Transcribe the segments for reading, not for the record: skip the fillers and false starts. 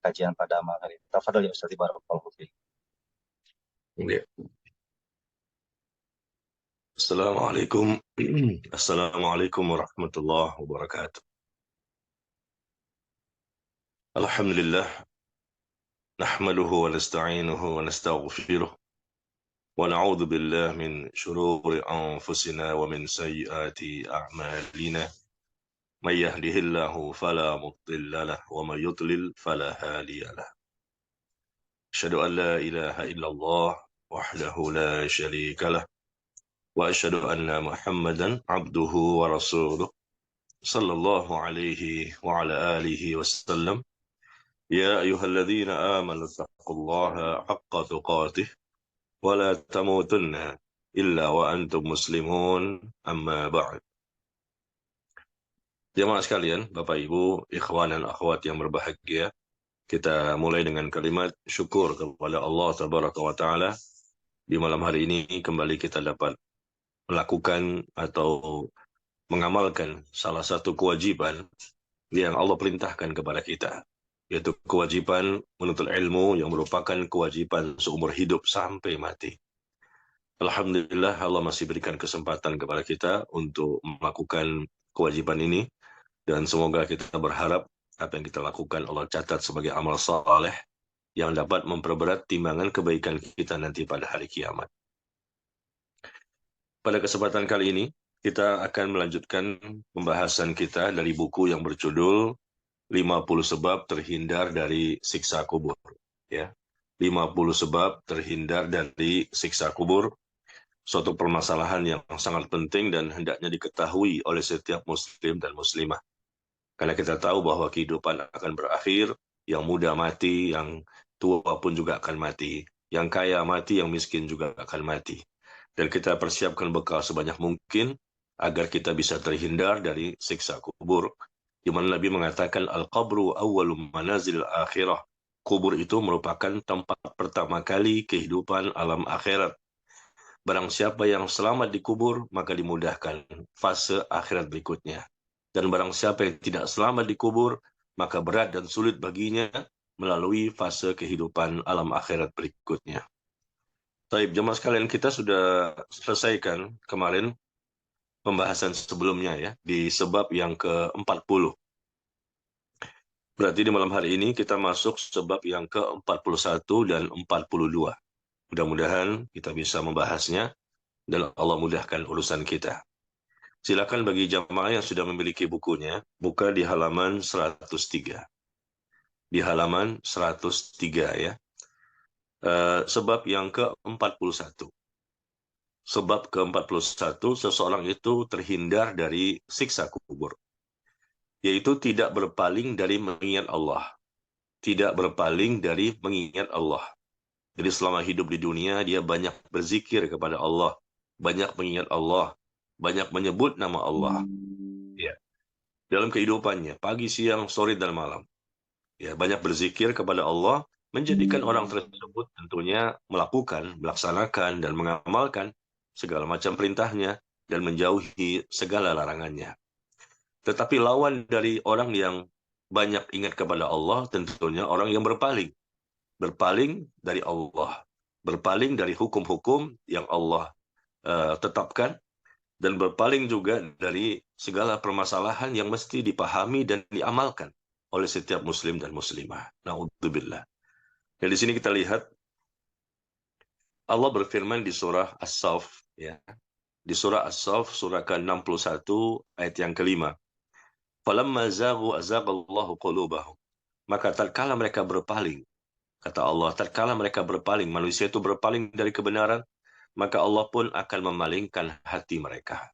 kajian pada malam hari ini. Tafadhol ya Ustaz, barakallahu fiik. Ya. Assalamualaikum. Assalamualaikum warahmatullahi wabarakatuh. Alhamdulillah, nahmaduhu wa nasta'inuhu wa nastaghfiruh wa na'udzu billah min shururi anfusina wa min sayyiati a'malina. May yahdihillahu fala mudilla lahu wa may yudlil fala hadiya lahu. Asyhadu an la ilaha illallah wahdahu la syarika lah wa asyhadu anna Muhammadan abduhu wa rasuluh sallallahu alaihi wa ala alihi wasallam. يا أيها الذين آمنوا اتقوا الله حق تقاته ولا تموتن إلا وأنتم مسلمون أما بعد. Jemaah sekalian, Bapak Ibu, ikhwan dan akhwat yang berbahagia, kita mulai dengan kalimat syukur kepada Allah Tabaraka wa Ta'ala. Di malam hari ini kembali kita dapat melakukan atau mengamalkan salah satu kewajiban yang Allah perintahkan kepada kita, yaitu kewajiban menuntut ilmu yang merupakan kewajiban seumur hidup sampai mati. Alhamdulillah, Allah masih berikan kesempatan kepada kita untuk melakukan kewajiban ini, dan semoga kita berharap apa yang kita lakukan Allah catat sebagai amal saleh yang dapat memperberat timbangan kebaikan kita nanti pada hari kiamat. Pada kesempatan kali ini, kita akan melanjutkan pembahasan kita dari buku yang berjudul 50 sebab terhindar dari siksa kubur. Ya, 50 sebab terhindar dari siksa kubur, suatu permasalahan yang sangat penting dan hendaknya diketahui oleh setiap muslim dan muslimah. Karena kita tahu bahwa kehidupan akan berakhir, yang muda mati, yang tua pun juga akan mati, yang kaya mati, yang miskin juga akan mati. Dan kita persiapkan bekal sebanyak mungkin agar kita bisa terhindar dari siksa kubur. Di mana Nabi mengatakan, Al-qabru awwalu manazil akhirah. Kubur itu merupakan tempat pertama kali kehidupan alam akhirat. Barang siapa yang selamat di kubur, maka dimudahkan fase akhirat berikutnya. Dan barang siapa yang tidak selamat di kubur, maka berat dan sulit baginya melalui fase kehidupan alam akhirat berikutnya. Baik, jemaah sekalian, kita sudah selesaikan kemarin pembahasan sebelumnya ya, di sebab yang ke-40. Berarti di malam hari ini kita masuk sebab yang ke-41 dan 42. Mudah-mudahan kita bisa membahasnya dan Allah mudahkan urusan kita. Silakan bagi jamaah yang sudah memiliki bukunya, buka di halaman 103. Di halaman 103 ya. Sebab yang ke-41. Sebab ke-41, seseorang itu terhindar dari siksa kubur, yaitu tidak berpaling dari mengingat Allah. Tidak berpaling dari mengingat Allah. Jadi selama hidup di dunia, dia banyak berzikir kepada Allah, banyak mengingat Allah, banyak menyebut nama Allah. Ya. Dalam kehidupannya, pagi, siang, sore, dan malam. Ya, banyak berzikir kepada Allah, menjadikan orang tersebut tentunya melakukan, melaksanakan, dan mengamalkan segala macam perintahnya, dan menjauhi segala larangannya. Tetapi lawan dari orang yang banyak ingat kepada Allah, tentunya orang yang berpaling. Berpaling dari Allah. Berpaling dari hukum-hukum yang Allah tetapkan, dan berpaling juga dari segala permasalahan yang mesti dipahami dan diamalkan oleh setiap muslim dan muslimah. Na'udzubillah. Dan di sini kita lihat Allah berfirman di surah As-Saff, ya. Di surah As-Saff, surah ke-61 ayat yang kelima. Falamma zaghu azaghallahu qulubahum. Maka tatkala mereka berpaling, kata Allah, tatkala mereka berpaling, manusia itu berpaling dari kebenaran, maka Allah pun akan memalingkan hati mereka.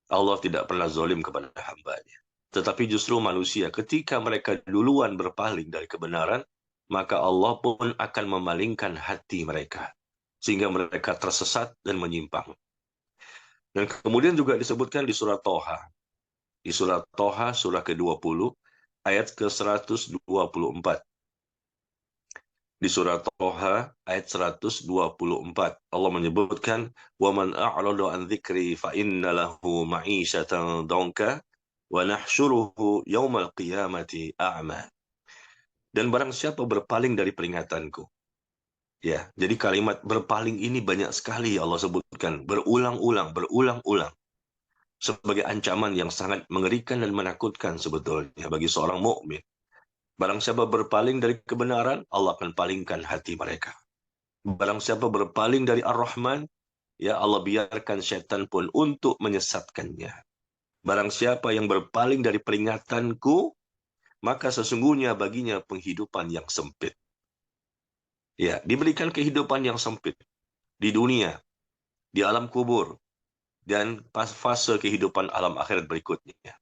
Allah tidak pernah zalim kepada hambanya. Tetapi justru manusia, ketika mereka duluan berpaling dari kebenaran, maka Allah pun akan memalingkan hati mereka, sehingga mereka tersesat dan menyimpang. Dan kemudian juga disebutkan di surat Toha. Di surat Toha, surah ke-20, ayat ke-124. Di surat Toha, ayat 124, Allah menyebutkan, وَمَنْ أَعْرَضَ عَنْ ذِكْرِي فَإِنَّ لَهُ مَعِيشَةً ضَنْكًا وَنَحْشُرُهُ يَوْمَ الْقِيَامَةِ أَعْمَى. Dan barang siapa berpaling dari peringatanku. Ya, jadi kalimat berpaling ini banyak sekali Allah sebutkan berulang-ulang, berulang-ulang sebagai ancaman yang sangat mengerikan dan menakutkan sebetulnya bagi seorang mukmin. Barang siapa berpaling dari kebenaran, Allah akan palingkan hati mereka. Barang siapa berpaling dari Ar-Rahman, ya Allah biarkan syaitan pun untuk menyesatkannya. Barang siapa yang berpaling dari peringatanku, maka sesungguhnya baginya penghidupan yang sempit. Ya, diberikan kehidupan yang sempit di dunia, di alam kubur, dan pas fase kehidupan alam akhirat berikutnya.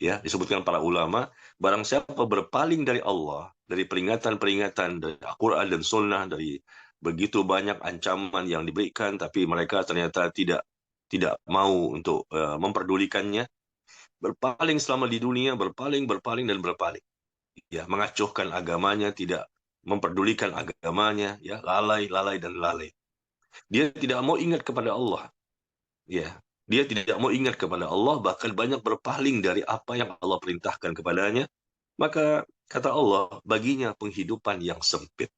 Ya, disebutkan para ulama, barang siapa berpaling dari Allah, dari peringatan-peringatan dari Al-Quran dan Sunnah, dari begitu banyak ancaman yang diberikan, tapi mereka ternyata tidak mau untuk memperdulikannya, berpaling selama di dunia, berpaling, berpaling, dan berpaling. Ya, mengacuhkan agamanya, tidak memperdulikan agamanya, ya, lalai, lalai, dan lalai. Dia tidak mau ingat kepada Allah. Ya, dia tidak mau ingat kepada Allah, bahkan banyak berpaling dari apa yang Allah perintahkan kepadanya. Maka kata Allah, baginya penghidupan yang sempit.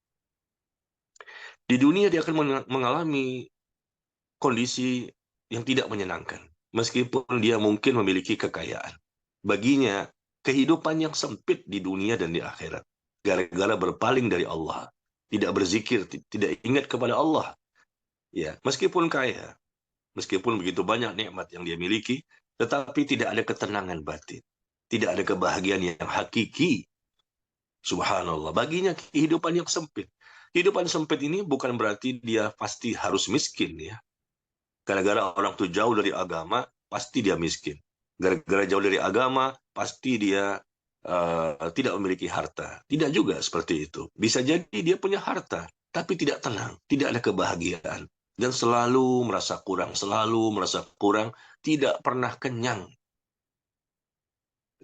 Di dunia dia akan mengalami kondisi yang tidak menyenangkan. Meskipun dia mungkin memiliki kekayaan. Baginya kehidupan yang sempit di dunia dan di akhirat. Gara-gara berpaling dari Allah. Tidak berzikir, tidak ingat kepada Allah. Ya, meskipun kaya, meskipun begitu banyak nikmat yang dia miliki, tetapi tidak ada ketenangan batin. Tidak ada kebahagiaan yang hakiki. Subhanallah. Baginya kehidupan yang sempit. Kehidupan sempit ini bukan berarti dia pasti harus miskin ya. Gara-gara orang itu jauh dari agama, pasti dia miskin. Gara-gara jauh dari agama, pasti dia tidak memiliki harta. Tidak juga seperti itu. Bisa jadi dia punya harta, tapi tidak tenang, tidak ada kebahagiaan. Dan selalu merasa kurang, tidak pernah kenyang.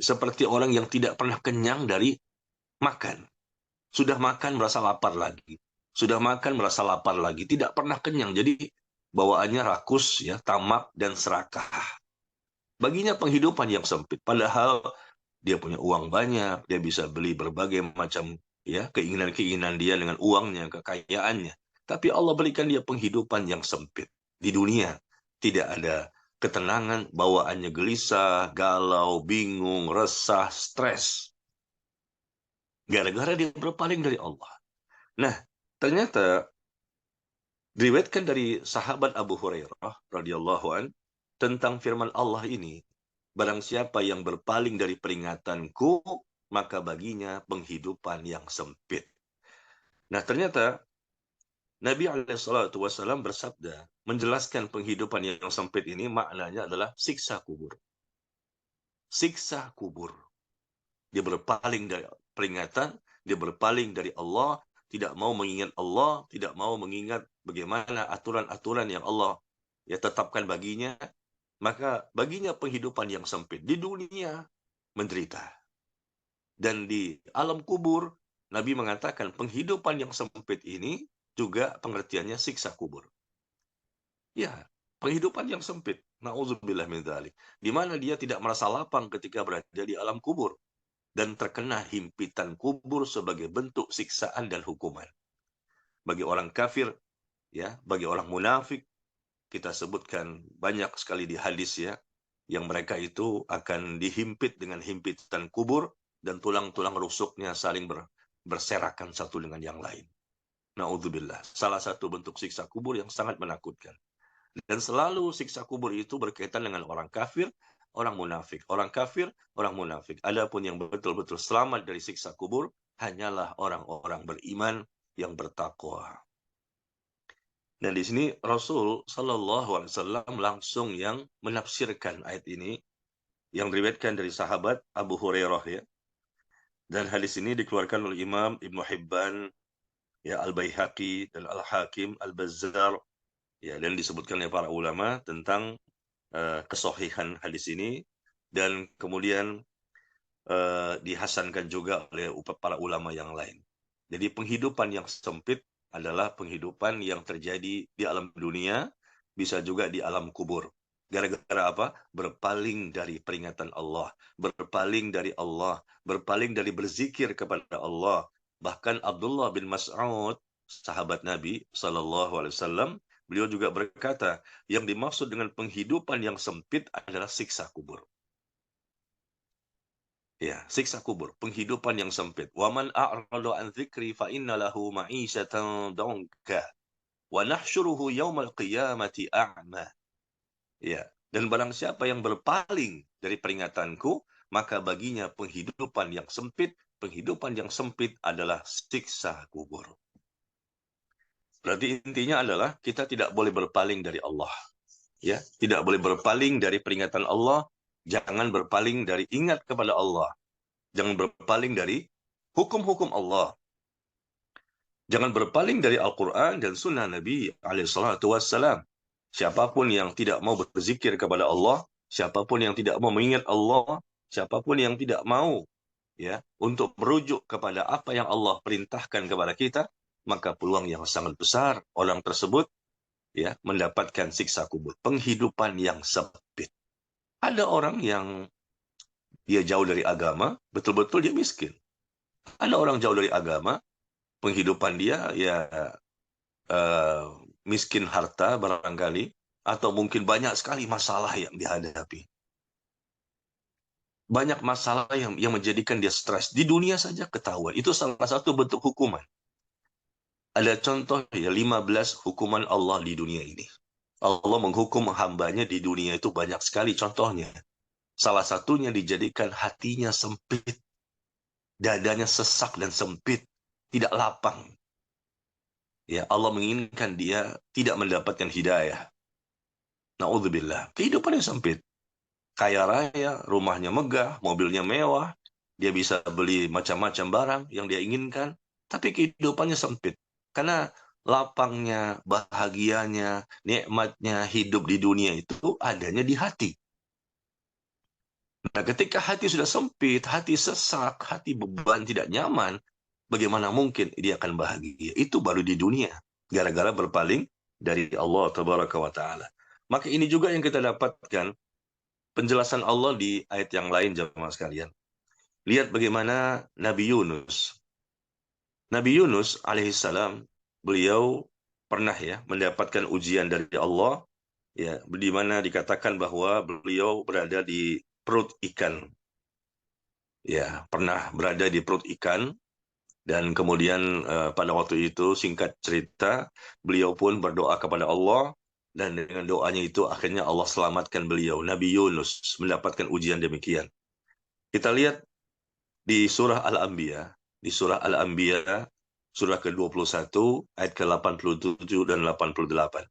Seperti orang yang tidak pernah kenyang dari makan. Sudah makan merasa lapar lagi. Sudah makan merasa lapar lagi. Tidak pernah kenyang. Jadi bawaannya rakus, ya, tamak, dan serakah. Baginya penghidupan yang sempit. Padahal dia punya uang banyak. Dia bisa beli berbagai macam ya keinginan-keinginan dia dengan uangnya, kekayaannya. Tapi Allah berikan dia penghidupan yang sempit. Di dunia tidak ada ketenangan, bawaannya gelisah, galau, bingung, resah, stres. Gara-gara dia berpaling dari Allah. Nah, ternyata diriwayatkan dari sahabat Abu Hurairah radhiyallahu an tentang firman Allah ini, barang siapa yang berpaling dari peringatanku, maka baginya penghidupan yang sempit. Nah, ternyata Nabi SAW bersabda, menjelaskan penghidupan yang sempit ini maknanya adalah siksa kubur. Siksa kubur. Dia berpaling dari peringatan, dia berpaling dari Allah, tidak mau mengingat Allah, tidak mau mengingat bagaimana aturan-aturan yang Allah ya tetapkan baginya, maka baginya penghidupan yang sempit. Di dunia menderita. Dan di alam kubur, Nabi mengatakan penghidupan yang sempit ini juga pengertiannya siksa kubur. Ya, penghidupan yang sempit. Nauzubillah min dzalik. Di mana dia tidak merasa lapang ketika berada di alam kubur dan terkena himpitan kubur sebagai bentuk siksaan dan hukuman. Bagi orang kafir, ya, bagi orang munafik, kita sebutkan banyak sekali di hadis ya, yang mereka itu akan dihimpit dengan himpitan kubur dan tulang-tulang rusuknya saling berserakan satu dengan yang lain. Naudzubillah. Salah satu bentuk siksa kubur yang sangat menakutkan. Dan selalu siksa kubur itu berkaitan dengan orang kafir, orang munafik. Orang kafir, orang munafik. Adapun yang betul-betul selamat dari siksa kubur hanyalah orang-orang beriman yang bertakwa. Dan di sini Rasul Shallallahu Alaihi Wasallam langsung yang menafsirkan ayat ini yang diriwayatkan dari sahabat Abu Hurairah ya. Dan hadis ini dikeluarkan oleh Imam Ibnu Hibban, ya, Al-Baihaqi dan Al-Hakim, Al-Bazzar, ya, dan disebutkan oleh para ulama tentang kesohihan hadis ini, dan kemudian dihasankan juga oleh para ulama yang lain. Jadi penghidupan yang sempit adalah penghidupan yang terjadi di alam dunia, bisa juga di alam kubur. Gara-gara apa? Berpaling dari peringatan Allah, berpaling dari Allah, berpaling dari berzikir kepada Allah. Bahkan Abdullah bin Mas'ud, sahabat Nabi Sallallahu Alaihi Wasallam, beliau juga berkata, yang dimaksud dengan penghidupan yang sempit adalah siksa kubur. Ya, siksa kubur, penghidupan yang sempit. Waman a'radu an dzikri fa inna lahu ma'isyatan dhanka wa nahsyuruhu yaumal qiyamati a'ma. Ya, dan barang siapa yang berpaling dari peringatanku, maka baginya penghidupan yang sempit. Penghidupan yang sempit adalah siksa kubur. Berarti intinya adalah kita tidak boleh berpaling dari Allah. Ya, tidak boleh berpaling dari peringatan Allah. Jangan berpaling dari ingat kepada Allah. Jangan berpaling dari hukum-hukum Allah. Jangan berpaling dari Al-Quran dan Sunnah Nabi SAW. Siapapun yang tidak mau berzikir kepada Allah, siapapun yang tidak mau mengingat Allah, siapapun yang tidak mau ya untuk merujuk kepada apa yang Allah perintahkan kepada kita, maka peluang yang sangat besar orang tersebut ya mendapatkan siksa kubur, penghidupan yang sempit. Ada orang yang dia jauh dari agama, betul-betul dia miskin. Ada orang jauh dari agama, penghidupan dia ya miskin harta barangkali, atau mungkin banyak sekali masalah yang dihadapi. Banyak masalah yang menjadikan dia stres. Di dunia saja ketahuan. Itu salah satu bentuk hukuman. Ada contoh ya 15 hukuman Allah di dunia ini. Allah menghukum hambanya di dunia itu banyak sekali contohnya. Salah satunya dijadikan hatinya sempit. Dadanya sesak dan sempit. Tidak lapang. Ya, Allah menginginkan dia tidak mendapatkan hidayah. Na'udzubillah. Kehidupannya sempit. Kaya raya, rumahnya megah, mobilnya mewah, dia bisa beli macam-macam barang yang dia inginkan, tapi kehidupannya sempit. Karena lapangnya, bahagianya, nikmatnya hidup di dunia itu adanya di hati. Nah, ketika hati sudah sempit, hati sesak, hati beban, tidak nyaman, bagaimana mungkin dia akan bahagia? Itu baru di dunia, gara-gara berpaling dari Allah Tabaraka wa Ta'ala. Maka ini juga yang kita dapatkan penjelasan Allah di ayat yang lain, jemaah sekalian. Lihat bagaimana Nabi Yunus. Nabi Yunus alaihissalam, beliau pernah ya mendapatkan ujian dari Allah, ya, di mana dikatakan bahwa beliau berada di perut ikan. Ya, pernah berada di perut ikan, dan kemudian pada waktu itu singkat cerita, beliau pun berdoa kepada Allah, dan dengan doanya itu akhirnya Allah selamatkan beliau. Nabi Yunus mendapatkan ujian demikian. Kita lihat di surah Al-Anbiya, surah ke-21 ayat ke-87 dan 88.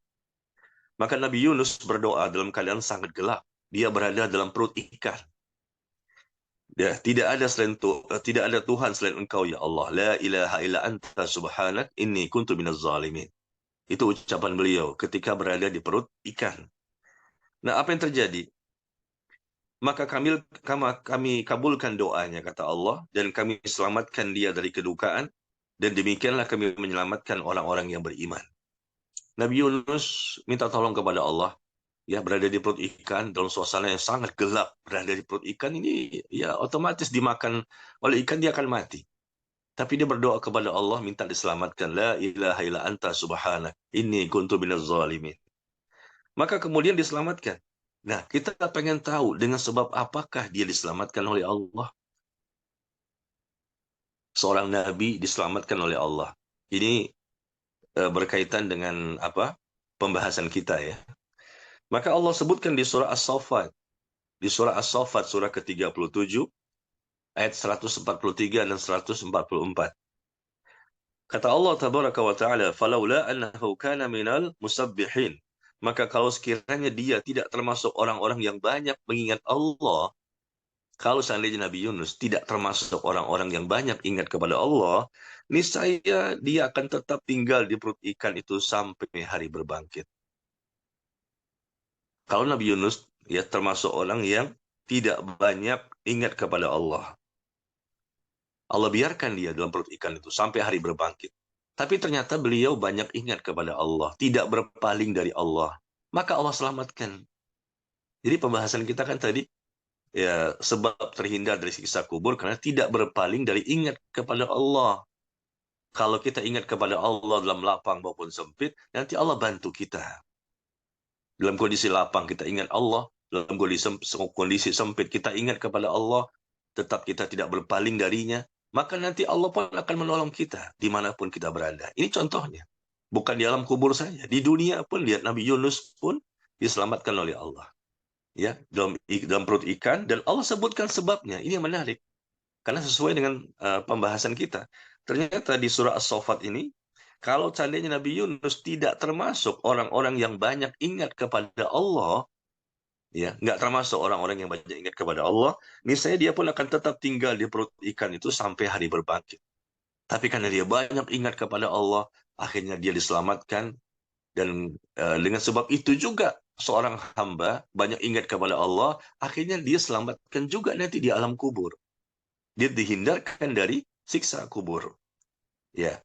Maka Nabi Yunus berdoa dalam keadaan sangat gelap. Dia berada dalam perut ikan. Ya, tidak ada Tuhan selain Engkau ya Allah. La ilaha illa anta subhanak inni kuntu minaz zalimin. Itu ucapan beliau ketika berada di perut ikan. Nah, apa yang terjadi? Maka kami kabulkan doanya, kata Allah, dan kami selamatkan dia dari kedukaan, dan demikianlah kami menyelamatkan orang-orang yang beriman. Nabi Yunus minta tolong kepada Allah, ya berada di perut ikan dalam suasana yang sangat gelap. Berada di perut ikan ini ya otomatis dimakan oleh ikan, dia akan mati. Tapi dia berdoa kepada Allah minta diselamatkan. La ilaha illa anta subhanak inni kuntu minaz zalimin. Maka kemudian diselamatkan. Nah, kita pengen tahu dengan sebab apakah dia diselamatkan oleh Allah. Seorang nabi diselamatkan oleh Allah. Ini berkaitan dengan apa? Pembahasan kita ya. Maka Allah sebutkan di surah As-Saffat. Di surah As-Saffat surah ke-37 ayat 143 dan 144. Kata Allah tabaraka wa taala, "Falaula annahu kana minal musabbihin." Maka kalau sekiranya dia tidak termasuk orang-orang yang banyak mengingat Allah, kalau seandainya Nabi Yunus tidak termasuk orang-orang yang banyak ingat kepada Allah, niscaya dia akan tetap tinggal di perut ikan itu sampai hari berbangkit. Kalau Nabi Yunus ya termasuk orang yang tidak banyak ingat kepada Allah, Allah biarkan dia dalam perut ikan itu sampai hari berbangkit. Tapi ternyata beliau banyak ingat kepada Allah, tidak berpaling dari Allah. Maka Allah selamatkan. Jadi pembahasan kita kan tadi, ya, sebab terhindar dari siksa kubur karena tidak berpaling dari ingat kepada Allah. Kalau kita ingat kepada Allah dalam lapang maupun sempit, nanti Allah bantu kita. Dalam kondisi lapang kita ingat Allah, dalam kondisi sempit kita ingat kepada Allah, tetap kita tidak berpaling darinya, maka nanti Allah pun akan menolong kita dimanapun kita berada. Ini contohnya. Bukan di alam kubur saja. Di dunia pun, lihat Nabi Yunus pun diselamatkan oleh Allah. Ya, dalam perut ikan, dan Allah sebutkan sebabnya. Ini yang menarik. Karena sesuai dengan pembahasan kita. Ternyata di surah As-Saffat ini, kalau seandainya Nabi Yunus tidak termasuk orang-orang yang banyak ingat kepada Allah, ya, nggak termasuk orang-orang yang banyak ingat kepada Allah, misalnya dia pun akan tetap tinggal di perut ikan itu sampai hari berbangkit. Tapi karena dia banyak ingat kepada Allah, akhirnya dia diselamatkan, dan dengan sebab itu juga seorang hamba banyak ingat kepada Allah, akhirnya dia selamatkan juga nanti di alam kubur. Dia dihindarkan dari siksa kubur. Ya,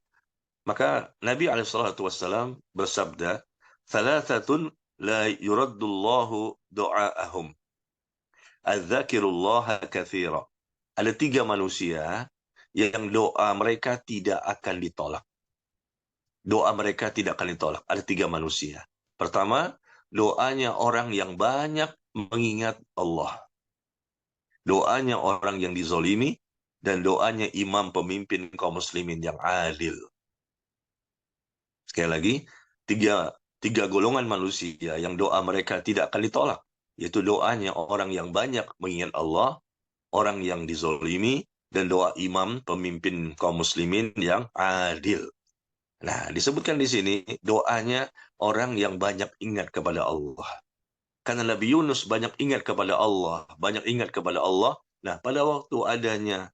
maka Nabi SAW bersabda, "Thalathatun la yuraddullahu du'aahum. Adzakirullaha katsira." Ada 3 manusia yang doa mereka tidak akan ditolak. Doa mereka tidak akan ditolak. Ada 3 manusia. Pertama, doanya orang yang banyak mengingat Allah. Doanya orang yang dizolimi, dan doanya imam pemimpin kaum muslimin yang adil. Sekali lagi, tiga golongan manusia yang doa mereka tidak akan ditolak, yaitu doanya orang yang banyak mengingat Allah, orang yang dizolimi, dan doa imam pemimpin kaum muslimin yang adil. Nah, disebutkan di sini doanya orang yang banyak ingat kepada Allah. Karena Nabi Yunus banyak ingat kepada Allah, banyak ingat kepada Allah. Nah, pada waktu adanya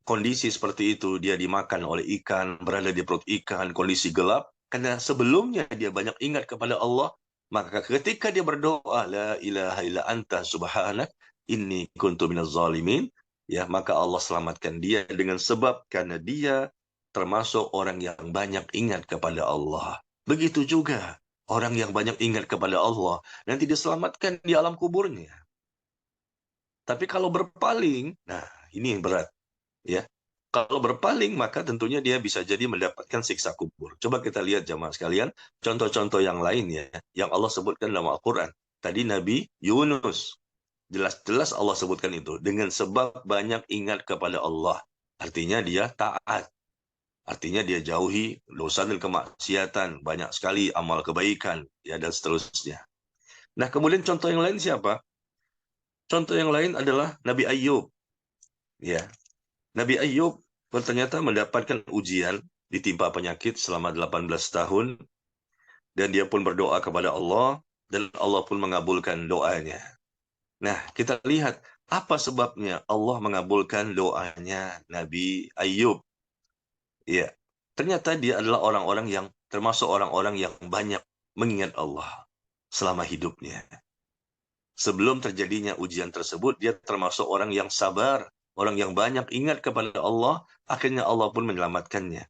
kondisi seperti itu, dia dimakan oleh ikan, berada di perut ikan, kondisi gelap, karena sebelumnya dia banyak ingat kepada Allah, maka ketika dia berdoa, la ilaha illa anta subhanak, inni kuntu minaz zalimin, ya, maka Allah selamatkan dia dengan sebab karena dia termasuk orang yang banyak ingat kepada Allah. Begitu juga orang yang banyak ingat kepada Allah, nanti diselamatkan di alam kuburnya. Tapi kalau berpaling, nah, ini yang berat. Ya, kalau berpaling maka tentunya dia bisa jadi mendapatkan siksa kubur. Coba kita lihat jamaah sekalian, contoh-contoh yang lain ya, yang Allah sebutkan dalam Al-Quran. Tadi Nabi Yunus, jelas-jelas Allah sebutkan itu, dengan sebab banyak ingat kepada Allah. Artinya dia taat. Artinya dia jauhi dosa dan kemaksiatan, banyak sekali amal kebaikan, ya, dan seterusnya. Nah, kemudian contoh yang lain siapa? Contoh yang lain adalah Nabi Ayub. Ya, Nabi Ayub ternyata mendapatkan ujian, ditimpa penyakit selama 18 tahun, dan dia pun berdoa kepada Allah, dan Allah pun mengabulkan doanya. Nah, kita lihat apa sebabnya Allah mengabulkan doanya Nabi Ayub. Ya, ternyata dia adalah orang-orang yang termasuk orang-orang yang banyak mengingat Allah selama hidupnya. Sebelum terjadinya ujian tersebut, dia termasuk orang yang sabar, orang yang banyak ingat kepada Allah, akhirnya Allah pun menyelamatkannya.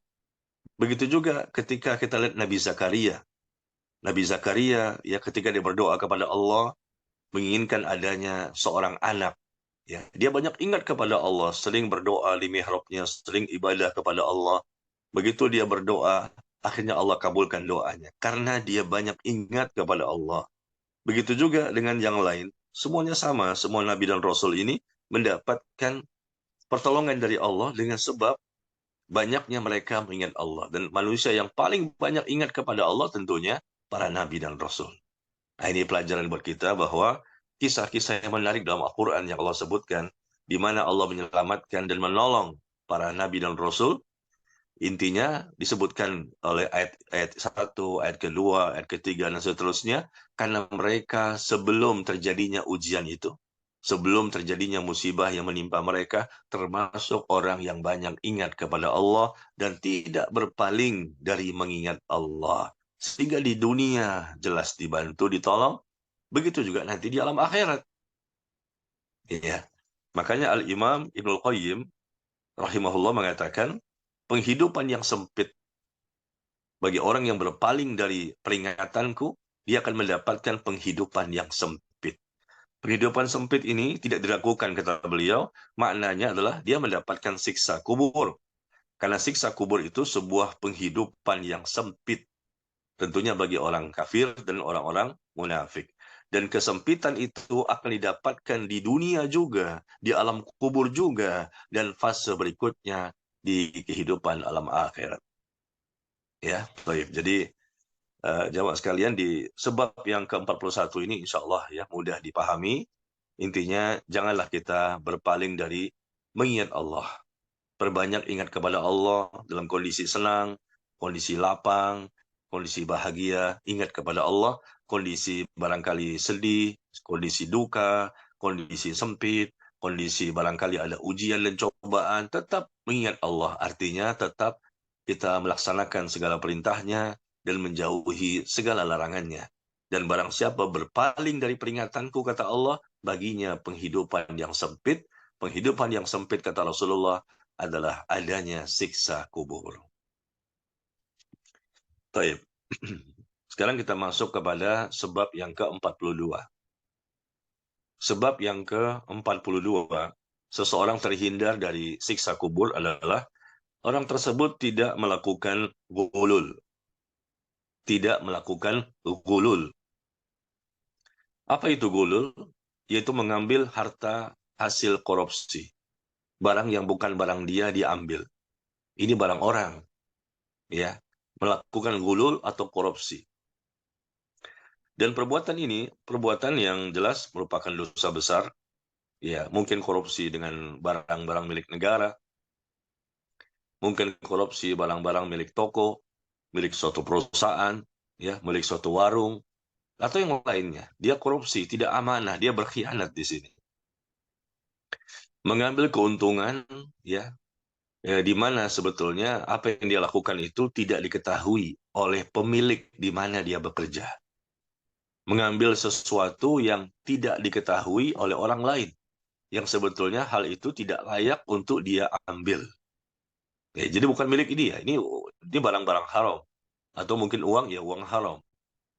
Begitu juga ketika kita lihat Nabi Zakaria. Nabi Zakaria, ya, ketika dia berdoa kepada Allah, menginginkan adanya seorang anak. Ya, dia banyak ingat kepada Allah, sering berdoa di mihrabnya, sering ibadah kepada Allah. Begitu dia berdoa, akhirnya Allah kabulkan doanya. Karena dia banyak ingat kepada Allah. Begitu juga dengan yang lain. Semuanya sama, semua Nabi dan Rasul ini mendapatkan pertolongan dari Allah dengan sebab banyaknya mereka mengingat Allah. Dan manusia yang paling banyak ingat kepada Allah tentunya para Nabi dan Rasul. Nah, ini pelajaran buat kita bahwa kisah-kisah yang menarik dalam Al-Quran yang Allah sebutkan, di mana Allah menyelamatkan dan menolong para Nabi dan Rasul, intinya disebutkan oleh ayat 1, ayat kedua, ayat ketiga, dan seterusnya, karena mereka sebelum terjadinya ujian itu, sebelum terjadinya musibah yang menimpa mereka, termasuk orang yang banyak ingat kepada Allah dan tidak berpaling dari mengingat Allah. Sehingga di dunia jelas dibantu, ditolong, begitu juga nanti di alam akhirat. Ya. Makanya Al-Imam Ibnul Qayyim rahimahullah mengatakan, penghidupan yang sempit bagi orang yang berpaling dari peringatanku, dia akan mendapatkan penghidupan yang sempit. Kehidupan sempit ini tidak diragukan, kata beliau, maknanya adalah dia mendapatkan siksa kubur. Karena siksa kubur itu sebuah penghidupan yang sempit, tentunya bagi orang kafir dan orang-orang munafik. Dan kesempitan itu akan didapatkan di dunia juga, di alam kubur juga, dan fase berikutnya di kehidupan alam akhirat. Ya, baik. Jadi jamaah sekalian, di sebab yang ke-41 ini insya Allah ya mudah dipahami. Intinya janganlah kita berpaling dari mengingat Allah. Perbanyak ingat kepada Allah dalam kondisi senang, kondisi lapang, kondisi bahagia. Ingat kepada Allah, kondisi barangkali sedih, kondisi duka, kondisi sempit, kondisi barangkali ada ujian dan cobaan. Tetap mengingat Allah. Artinya tetap kita melaksanakan segala perintahnya dan menjauhi segala larangannya. Dan barang siapa berpaling dari peringatanku, kata Allah, baginya penghidupan yang sempit. Penghidupan yang sempit, kata Rasulullah, adalah adanya siksa kubur. Taib. Sekarang kita masuk kepada sebab yang ke-42. Sebab yang ke-42, seseorang terhindar dari siksa kubur adalah orang tersebut tidak melakukan gulul. Tidak melakukan gulul. Apa itu gulul? Yaitu mengambil harta hasil korupsi. Barang yang bukan barang dia diambil. Ini barang orang, ya, melakukan gulul atau korupsi. Dan perbuatan ini perbuatan yang jelas merupakan dosa besar, ya, mungkin korupsi dengan barang-barang milik negara, mungkin korupsi barang-barang milik toko, milik suatu perusahaan, ya, milik suatu warung, atau yang lainnya. Dia korupsi, tidak amanah, dia berkhianat di sini. Mengambil keuntungan, ya, di mana sebetulnya apa yang dia lakukan itu tidak diketahui oleh pemilik di mana dia bekerja. Mengambil sesuatu yang tidak diketahui oleh orang lain, yang sebetulnya hal itu tidak layak untuk dia ambil. Ya, jadi bukan milik dia, ini barang-barang haram. Atau mungkin uang, ya uang haram.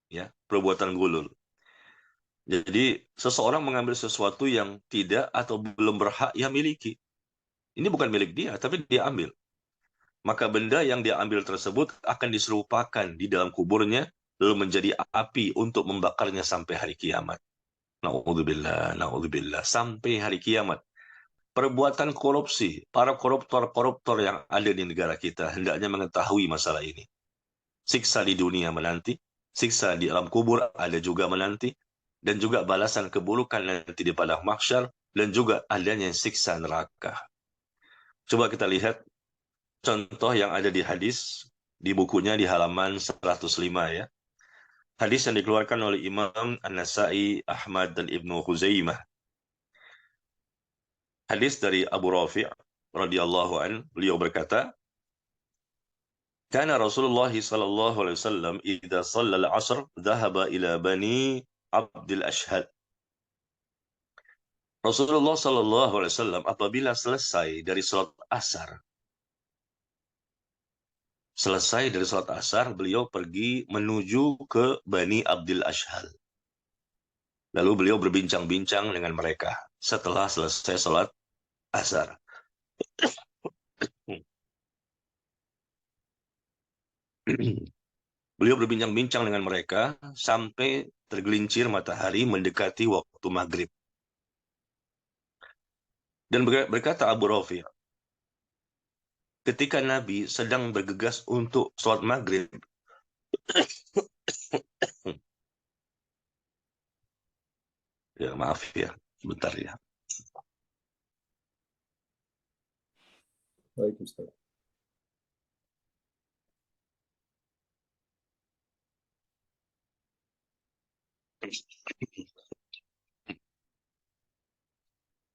Ya, perbuatan gulul. Jadi seseorang mengambil sesuatu yang tidak atau belum berhak ia miliki. Ini bukan milik dia, tapi dia ambil. Maka benda yang dia ambil tersebut akan diserupakan di dalam kuburnya, lalu menjadi api untuk membakarnya sampai hari kiamat. Na'udzubillah, na'udzubillah, sampai hari kiamat. Perbuatan korupsi, para koruptor-koruptor yang ada di negara kita hendaknya mengetahui masalah ini. Siksa di dunia menanti, siksa di alam kubur ada juga menanti, dan juga balasan keburukan nanti di padang mahsyar, dan juga adanya siksa neraka. Coba kita lihat contoh yang ada di hadis, di bukunya di halaman 105 ya. Hadis yang dikeluarkan oleh Imam An-Nasai, Ahmad, dan Ibnu Khuzaimah. Hadis dari Abu Rafi' radhiyallahu an, beliau berkata, "Kana Rasulullah sallallahu alaihi wasallam idza shalla al-'asr dhahaba ila bani Abdul Ashhad." Rasulullah sallallahu alaihi wasallam apabila selesai dari salat asar, beliau pergi menuju ke Bani Abdul Ashhal. Lalu beliau berbincang-bincang dengan mereka setelah selesai salat asar. Beliau berbincang-bincang dengan mereka sampai tergelincir matahari mendekati waktu maghrib. Dan berkata Abu Rafi', ketika Nabi sedang bergegas untuk sholat maghrib, ya maaf ya, sebentar ya. Baik, Ustaz.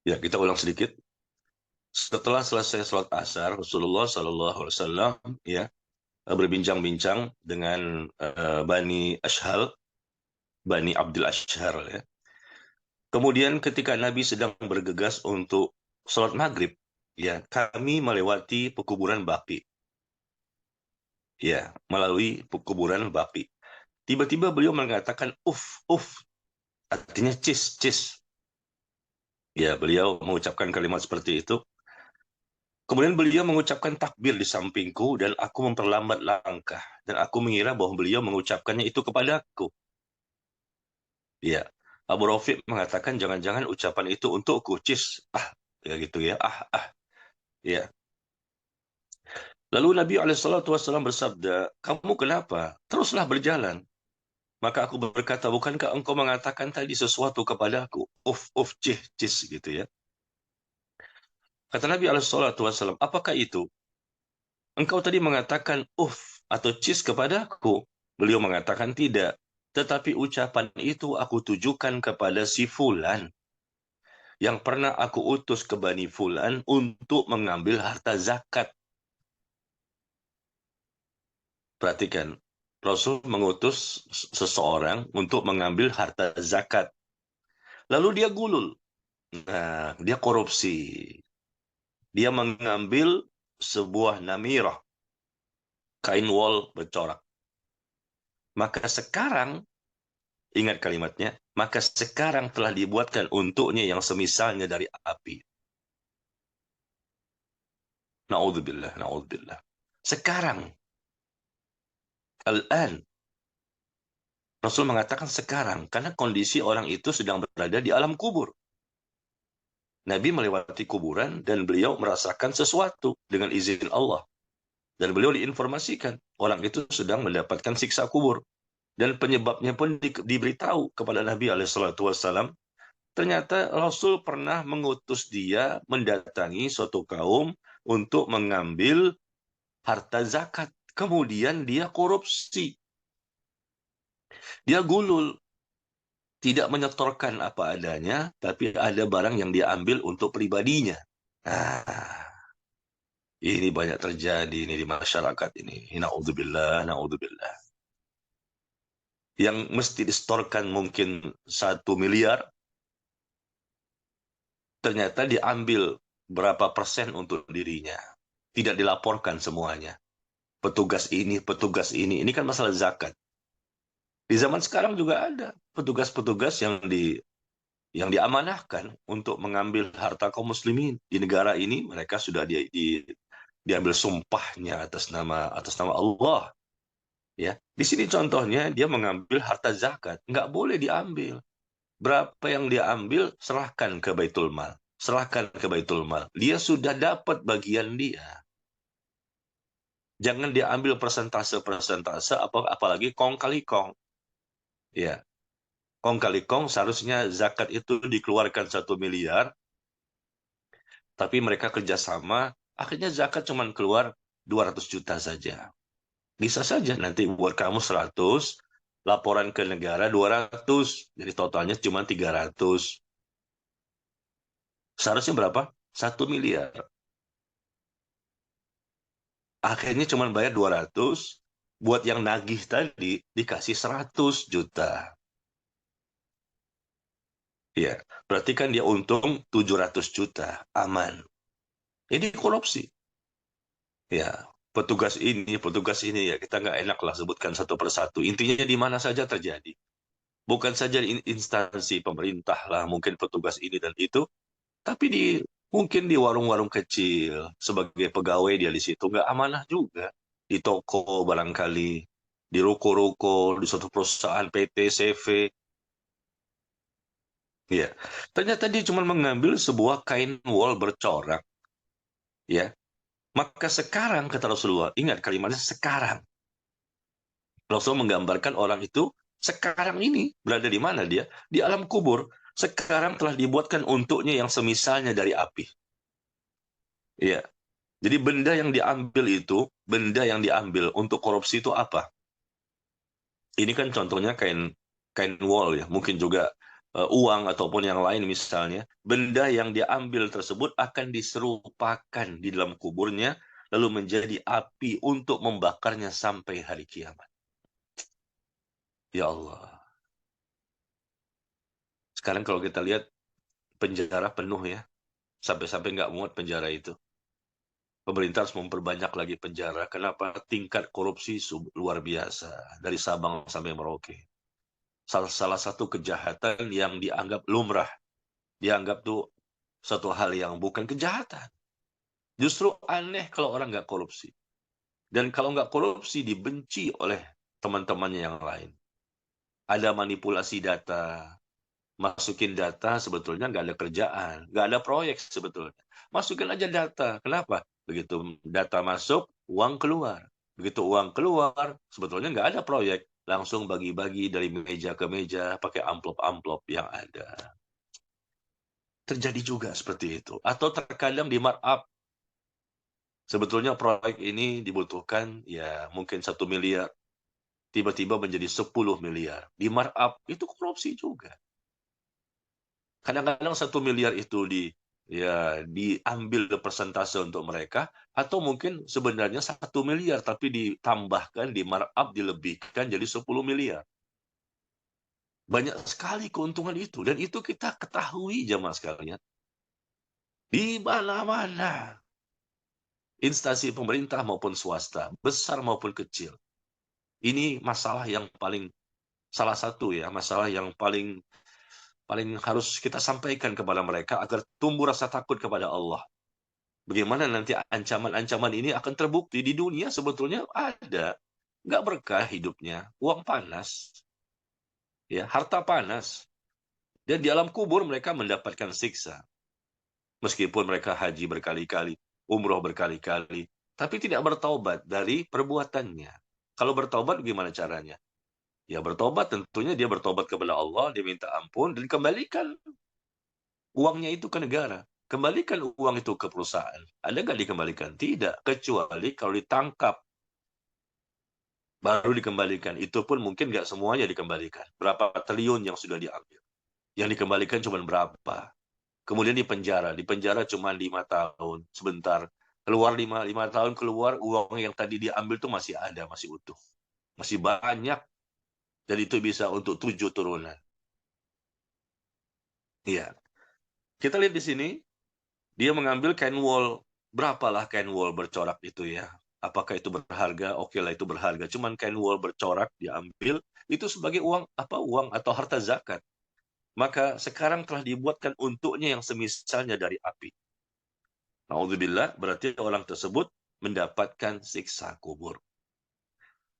Ya, kita ulang sedikit. Setelah selesai sholat asar, Rasulullah Sallallahu Alaihi Wasallam ya berbincang-bincang dengan Bani Ashhal, Bani Abdul Ashhar ya. Kemudian ketika Nabi sedang bergegas untuk sholat maghrib, ya kami melewati pekuburan Baqi. Ya, melalui pekuburan Baqi. Tiba-tiba beliau mengatakan uf, artinya cis. Ya, beliau mengucapkan kalimat seperti itu. Kemudian beliau mengucapkan takbir di sampingku dan aku memperlambat langkah. Dan aku mengira bahwa beliau mengucapkannya itu kepadaku. Ya, Abu Rafiq mengatakan jangan-jangan ucapan itu untukku, cis. Ya gitu ya. Ya. Lalu Nabi SAW bersabda, kamu kenapa? Teruslah berjalan. Maka aku berkata, bukankah engkau mengatakan tadi sesuatu kepadaku? Cis, cis gitu ya. Kata Nabi SAW, apakah itu? Engkau tadi mengatakan atau cis kepadaku. Beliau mengatakan tidak. Tetapi ucapan itu aku tujukan kepada si Fulan yang pernah aku utus ke Bani Fulan untuk mengambil harta zakat. Perhatikan, Rasul mengutus seseorang untuk mengambil harta zakat. Lalu dia gulul. Nah, dia korupsi. Dia mengambil sebuah namirah, kain wol bercorak. Maka sekarang, ingat kalimatnya, maka sekarang telah dibuatkan untuknya yang semisalnya dari api. Na'udzubillah, na'udzubillah. Sekarang, al-an, Rasul mengatakan sekarang, karena kondisi orang itu sedang berada di alam kubur. Nabi melewati kuburan dan beliau merasakan sesuatu dengan izin Allah. Dan beliau diinformasikan, orang itu sedang mendapatkan siksa kubur. Dan penyebabnya pun diberitahu kepada Nabi SAW. Ternyata Rasul pernah mengutus dia mendatangi suatu kaum untuk mengambil harta zakat. Kemudian dia korupsi. Dia gulul. Tidak menyetorkan apa adanya, tapi ada barang yang diambil untuk pribadinya. Nah, ini banyak terjadi ini di masyarakat ini. Na'udzubillah, na'udzubillah. Yang mesti disetorkan mungkin 1 miliar, ternyata diambil berapa persen untuk dirinya. Tidak dilaporkan semuanya. Petugas ini. Ini kan masalah zakat. Di zaman sekarang juga ada petugas-petugas yang diamanahkan untuk mengambil harta kaum muslimin. Di negara ini mereka sudah diambil sumpahnya atas nama Allah. Ya, di sini contohnya dia mengambil harta zakat, nggak boleh diambil. Berapa yang dia ambil, serahkan ke Baitul Mal. Serahkan ke Baitul Mal. Dia sudah dapat bagian dia. Jangan diambil persentase-persentase, apalagi kong kali kong. Ya, kong kali kong seharusnya zakat itu dikeluarkan 1 miliar, tapi mereka kerjasama, akhirnya zakat cuma keluar 200 juta saja. Bisa saja nanti buat kamu 100, laporan ke negara 200, jadi totalnya cuma 300. Seharusnya berapa? 1 miliar. Akhirnya cuma bayar 200, buat yang nagih tadi dikasih 100 juta. Ya, berarti kan dia untung 700 juta, aman. Ini korupsi. Ya, petugas ini ya kita nggak enak lah sebutkan satu persatu. Intinya di mana saja terjadi. Bukan saja di instansi pemerintah lah, mungkin petugas ini dan itu, tapi mungkin di warung-warung kecil sebagai pegawai dia di situ nggak amanah juga. Di toko barangkali, di ruko-ruko, di suatu perusahaan PT, CV. Ya, ternyata dia cuma mengambil sebuah kain wol bercorak. Ya, maka sekarang kata Rasulullah, ingat kalimatnya sekarang. Rasul menggambarkan orang itu sekarang ini berada di mana dia? Di alam kubur. Sekarang telah dibuatkan untuknya yang semisalnya dari api. Ya. Jadi benda yang diambil untuk korupsi itu apa? Ini kan contohnya kain kain wol ya, mungkin juga uang ataupun yang lain misalnya. Benda yang diambil tersebut akan diserupakan di dalam kuburnya lalu menjadi api untuk membakarnya sampai hari kiamat. Ya Allah. Sekarang kalau kita lihat penjara penuh ya, sampai-sampai nggak muat penjara itu. Pemerintah harus memperbanyak lagi penjara. Kenapa? Tingkat korupsi luar biasa dari Sabang sampai Merauke. Salah satu kejahatan yang dianggap lumrah, dianggap tuh satu hal yang bukan kejahatan. Justru aneh kalau orang nggak korupsi. Dan kalau nggak korupsi dibenci oleh teman-temannya yang lain. Ada manipulasi data, masukin data sebetulnya nggak ada kerjaan, nggak ada proyek sebetulnya. Masukin aja data. Kenapa? Begitu data masuk, uang keluar. Begitu uang keluar, sebetulnya nggak ada proyek. Langsung bagi-bagi dari meja ke meja, pakai amplop-amplop yang ada. Terjadi juga seperti itu. Atau terkadang di markup. Sebetulnya proyek ini dibutuhkan ya mungkin 1 miliar. Tiba-tiba menjadi 10 miliar. Di markup, itu korupsi juga. Kadang-kadang 1 miliar itu diambil persentase untuk mereka, atau mungkin sebenarnya 1 miliar, tapi ditambahkan, di markup, dilebihkan jadi 10 miliar. Banyak sekali keuntungan itu, dan itu kita ketahui jemaah sekalian. Di mana-mana, instansi pemerintah maupun swasta, besar maupun kecil. Ini masalah yang salah satu ya, masalah yang paling harus kita sampaikan kepada mereka agar tumbuh rasa takut kepada Allah. Bagaimana nanti ancaman-ancaman ini akan terbukti di dunia sebetulnya ada. Nggak berkah hidupnya, uang panas, ya, harta panas. Dan di alam kubur mereka mendapatkan siksa. Meskipun mereka haji berkali-kali, umroh berkali-kali, tapi tidak bertaubat dari perbuatannya. Kalau bertaubat gimana caranya? Ya bertobat tentunya dia bertobat kepada Allah, dia minta ampun, dan kembalikan uangnya itu ke negara. Kembalikan uang itu ke perusahaan. Ada nggak dikembalikan? Tidak. Kecuali kalau ditangkap, baru dikembalikan. Itu pun mungkin nggak semuanya dikembalikan. Berapa triliun yang sudah diambil. Yang dikembalikan cuma berapa. Kemudian di penjara. Di penjara cuma 5 tahun. Sebentar. Keluar 5 tahun, keluar uang yang tadi diambil itu masih ada, masih utuh. Masih banyak. Dan itu bisa untuk 7 turunan. Iya. Kita lihat di sini, dia mengambil kain wol. Berapalah kain wol bercorak itu ya? Apakah itu berharga? Oke lah itu berharga. Cuman kain wol bercorak diambil itu sebagai uang atau harta zakat. Maka sekarang telah dibuatkan untuknya yang semisalnya dari api. Nauzubillah, berarti orang tersebut mendapatkan siksa kubur.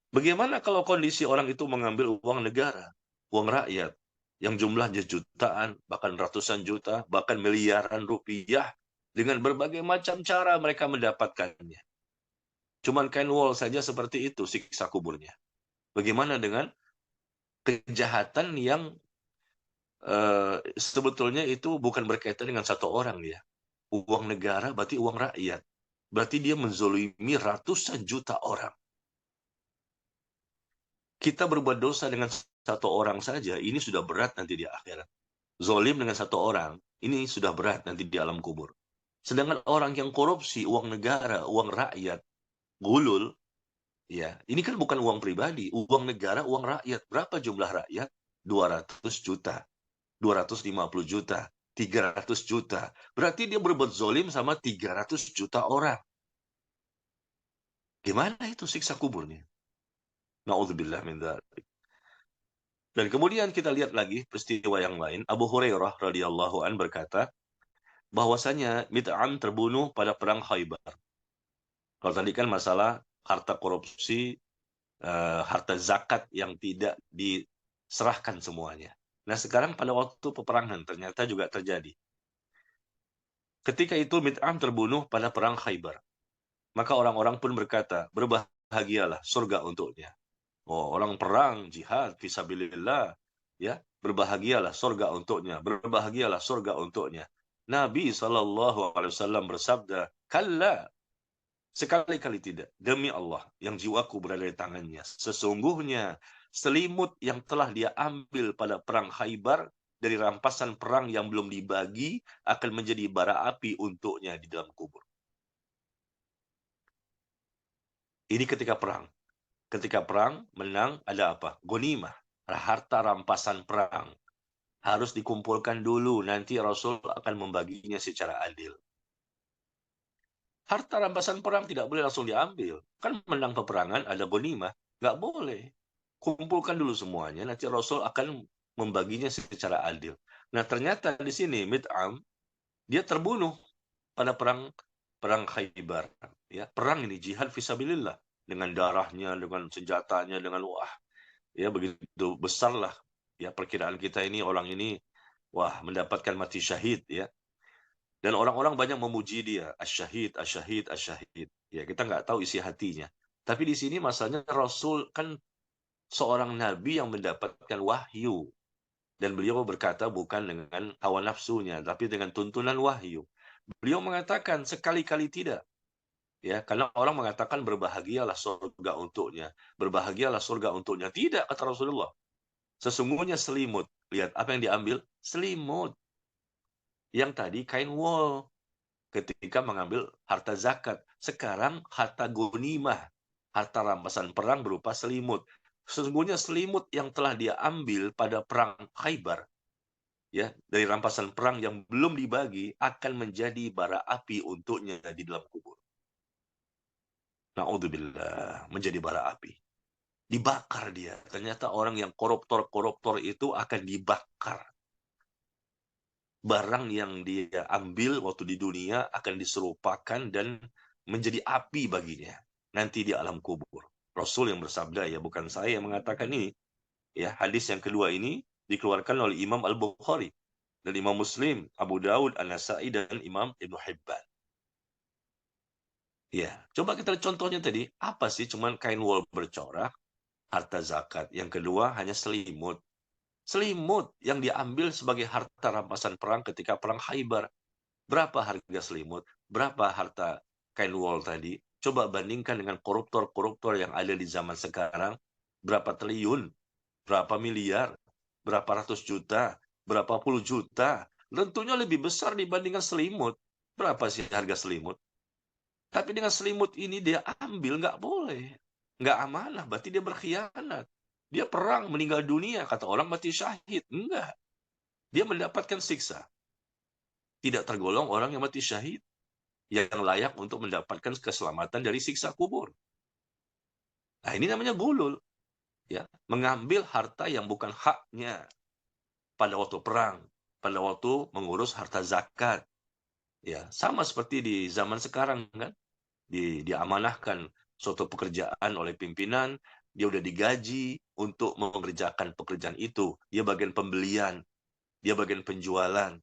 Bagaimana kalau kondisi orang itu mengambil uang negara, uang rakyat, yang jumlahnya jutaan, bahkan ratusan juta, bahkan miliaran rupiah, dengan berbagai macam cara mereka mendapatkannya. Cuman kain wol saja seperti itu siksa kuburnya. Bagaimana dengan kejahatan yang sebetulnya itu bukan berkaitan dengan satu orang ya. Uang negara berarti uang rakyat. Berarti dia menzolimi ratusan juta orang. Kita berbuat dosa dengan satu orang saja, ini sudah berat nanti di akhirat. Zolim dengan satu orang, ini sudah berat nanti di alam kubur. Sedangkan orang yang korupsi, uang negara, uang rakyat, gulul, ya, ini kan bukan uang pribadi, uang negara, uang rakyat. Berapa jumlah rakyat? 200 juta, 250 juta, 300 juta. Berarti dia berbuat zolim sama 300 juta orang. Gimana itu siksa kuburnya? Na'udzubillah min dzalik. Dan kemudian kita lihat lagi peristiwa yang lain. Abu Hurairah radhiyallahu an berkata bahwasanya Mid'am terbunuh pada perang Khaybar. Kalau tadi kan masalah harta korupsi, harta zakat yang tidak diserahkan semuanya. Nah sekarang pada waktu peperangan ternyata juga terjadi. Ketika itu Mid'am terbunuh pada perang Khaybar. Maka orang-orang pun berkata, berbahagialah surga untuknya. Oh, orang perang, jihad, fisabilillah, ya, berbahagialah surga untuknya, berbahagialah surga untuknya. Nabi SAW bersabda, kalla, sekali-kali tidak, demi Allah yang jiwaku berada di tangannya. Sesungguhnya selimut yang telah dia ambil pada perang Khaybar dari rampasan perang yang belum dibagi akan menjadi bara api untuknya di dalam kubur. Ini ketika perang. Ketika perang, menang, ada apa? Ghanimah, harta rampasan perang. Harus dikumpulkan dulu, nanti Rasul akan membaginya secara adil. Harta rampasan perang tidak boleh langsung diambil. Kan menang peperangan, ada ghanimah. Nggak boleh. Kumpulkan dulu semuanya, nanti Rasul akan membaginya secara adil. Nah, ternyata di sini Mid'am dia terbunuh pada perang Khaybar. Ya, perang ini jihad fisabilillah dengan darahnya, dengan senjatanya, dengan wah, ya begitu besarlah ya perkiraan kita ini orang ini wah mendapatkan mati syahid ya. Dan orang-orang banyak memuji dia, asyahid, asyahid, asyahid. Ya, kita nggak tahu isi hatinya. Tapi di sini masalahnya Rasul kan seorang nabi yang mendapatkan wahyu. Dan beliau berkata bukan dengan hawa nafsunya, tapi dengan tuntunan wahyu. Beliau mengatakan sekali-kali tidak. Ya, karena orang mengatakan berbahagialah surga untuknya. Berbahagialah surga untuknya. Tidak, kata Rasulullah. Sesungguhnya selimut. Lihat, apa yang diambil? Selimut. Yang tadi kain wol. Ketika mengambil harta zakat. Sekarang harta gonimah. Harta rampasan perang berupa selimut. Sesungguhnya selimut yang telah dia ambil pada perang Khaybar, ya, dari rampasan perang yang belum dibagi akan menjadi bara api untuknya di dalam kubur. Na'udzubillah, menjadi bara api. Dibakar dia. Ternyata orang yang koruptor-koruptor itu akan dibakar. Barang yang dia ambil waktu di dunia akan diserupakan dan menjadi api baginya nanti di alam kubur. Rasul yang bersabda, ya bukan saya yang mengatakan ini. Ya, hadis yang kedua ini dikeluarkan oleh Imam Al-Bukhari dan Imam Muslim, Abu Daud, An-Nasai, dan Imam Ibn Hibban. Ya, coba kita lihat contohnya tadi. Apa sih cuman kain wol bercorak, harta zakat. Yang kedua hanya selimut. Selimut yang diambil sebagai harta rampasan perang ketika perang Khaybar. Berapa harga selimut? Berapa harta kain wol tadi? Coba bandingkan dengan koruptor-koruptor yang ada di zaman sekarang. Berapa triliun? Berapa miliar? Berapa ratus juta? Berapa puluh juta? Tentunya lebih besar dibandingkan selimut. Berapa sih harga selimut? Tapi dengan selimut ini dia ambil, nggak boleh. Nggak amanah, berarti dia berkhianat. Dia perang, meninggal dunia, kata orang mati syahid. Enggak. Dia mendapatkan siksa. Tidak tergolong orang yang mati syahid, yang layak untuk mendapatkan keselamatan dari siksa kubur. Nah, ini namanya gulul. Ya, mengambil harta yang bukan haknya pada waktu perang, pada waktu mengurus harta zakat. Ya, sama seperti di zaman sekarang kan. Diamanahkan suatu pekerjaan oleh pimpinan, dia udah digaji untuk mengerjakan pekerjaan itu. Dia bagian pembelian, dia bagian penjualan,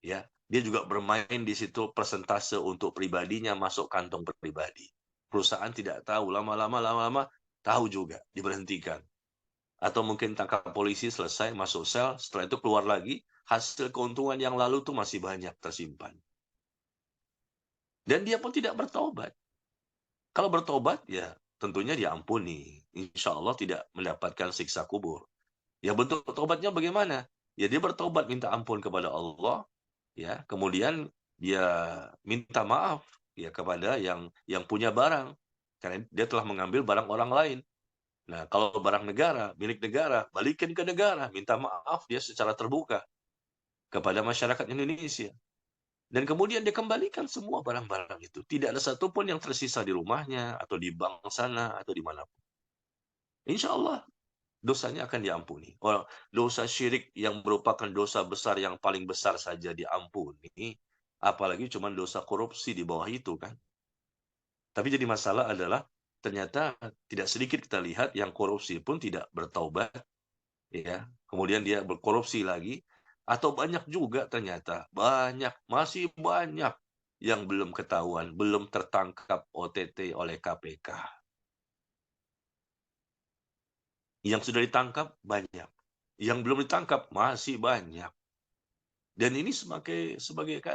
ya. Dia juga bermain di situ persentase untuk pribadinya masuk kantong pribadi. Perusahaan tidak tahu, lama-lama tahu juga, diberhentikan. Atau mungkin tangkap polisi selesai, masuk sel, setelah itu keluar lagi, hasil keuntungan yang lalu tuh masih banyak tersimpan. Dan dia pun tidak bertobat. Kalau bertobat, ya tentunya diampuni. Insya Allah tidak mendapatkan siksa kubur. Ya bentuk tobatnya bagaimana? Ya dia bertobat minta ampun kepada Allah, ya kemudian dia minta maaf ya kepada yang punya barang karena dia telah mengambil barang orang lain. Nah, kalau barang negara, milik negara, balikin ke negara, minta maaf dia secara terbuka kepada masyarakat Indonesia. Dan kemudian dia kembalikan semua barang-barang itu. Tidak ada satupun yang tersisa di rumahnya, atau di bank sana, atau di mana. Insya Allah, dosanya akan diampuni. Orang dosa syirik yang merupakan dosa besar yang paling besar saja diampuni. Apalagi cuma dosa korupsi di bawah itu kan. Tapi jadi masalah adalah, ternyata tidak sedikit kita lihat yang korupsi pun tidak bertaubat. Ya, kemudian dia berkorupsi lagi. Atau banyak juga ternyata, masih banyak yang belum ketahuan, belum tertangkap OTT oleh KPK. Yang sudah ditangkap banyak, yang belum ditangkap masih banyak. Dan ini sebagai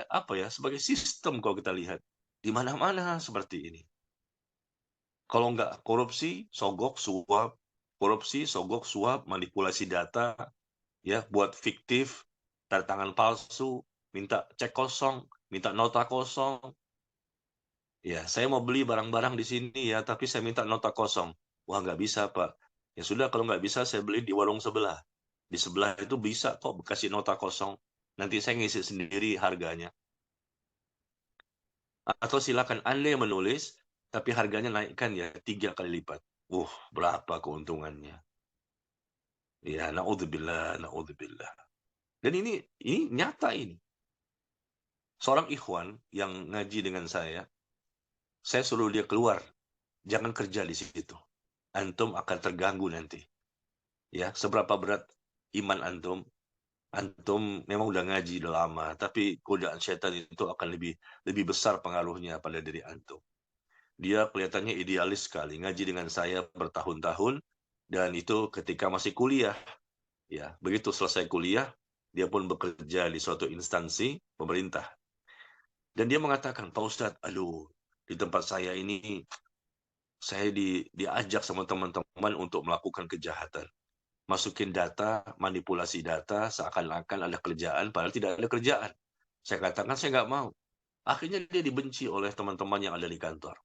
apa ya? Sebagai sistem kalau kita lihat di mana-mana seperti ini. Kalau nggak korupsi, sogok, suap, korupsi, sogok, suap, manipulasi data, ya buat fiktif, tanda tangan palsu, minta cek kosong, minta nota kosong. Ya, saya mau beli barang-barang di sini ya, tapi saya minta nota kosong. Wah, nggak bisa, Pak. Ya sudah, kalau nggak bisa, saya beli di warung sebelah. Di sebelah itu bisa kok kasih nota kosong. Nanti saya ngisi sendiri harganya. Atau silakan Anda yang menulis, tapi harganya naikkan ya 3 kali lipat. Berapa keuntungannya? Ya, naudzubillah, naudzubillah. Dan ini nyata ini. Seorang ikhwan yang ngaji dengan saya suruh dia keluar, jangan kerja di situ. Antum akan terganggu nanti. Ya, seberapa berat iman antum, antum memang udah ngaji udah lama, tapi godaan setan itu akan lebih lebih besar pengaruhnya pada diri antum. Dia kelihatannya idealis sekali, ngaji dengan saya bertahun-tahun, dan itu ketika masih kuliah. Ya, begitu selesai kuliah, dia pun bekerja di suatu instansi pemerintah. Dan dia mengatakan, Pak Ustadz, aduh, di tempat saya ini, saya diajak sama teman-teman untuk melakukan kejahatan. Masukin data, manipulasi data, seakan-akan ada kerjaan, padahal tidak ada kerjaan. Saya katakan, saya nggak mau. Akhirnya dia dibenci oleh teman-teman yang ada di kantor.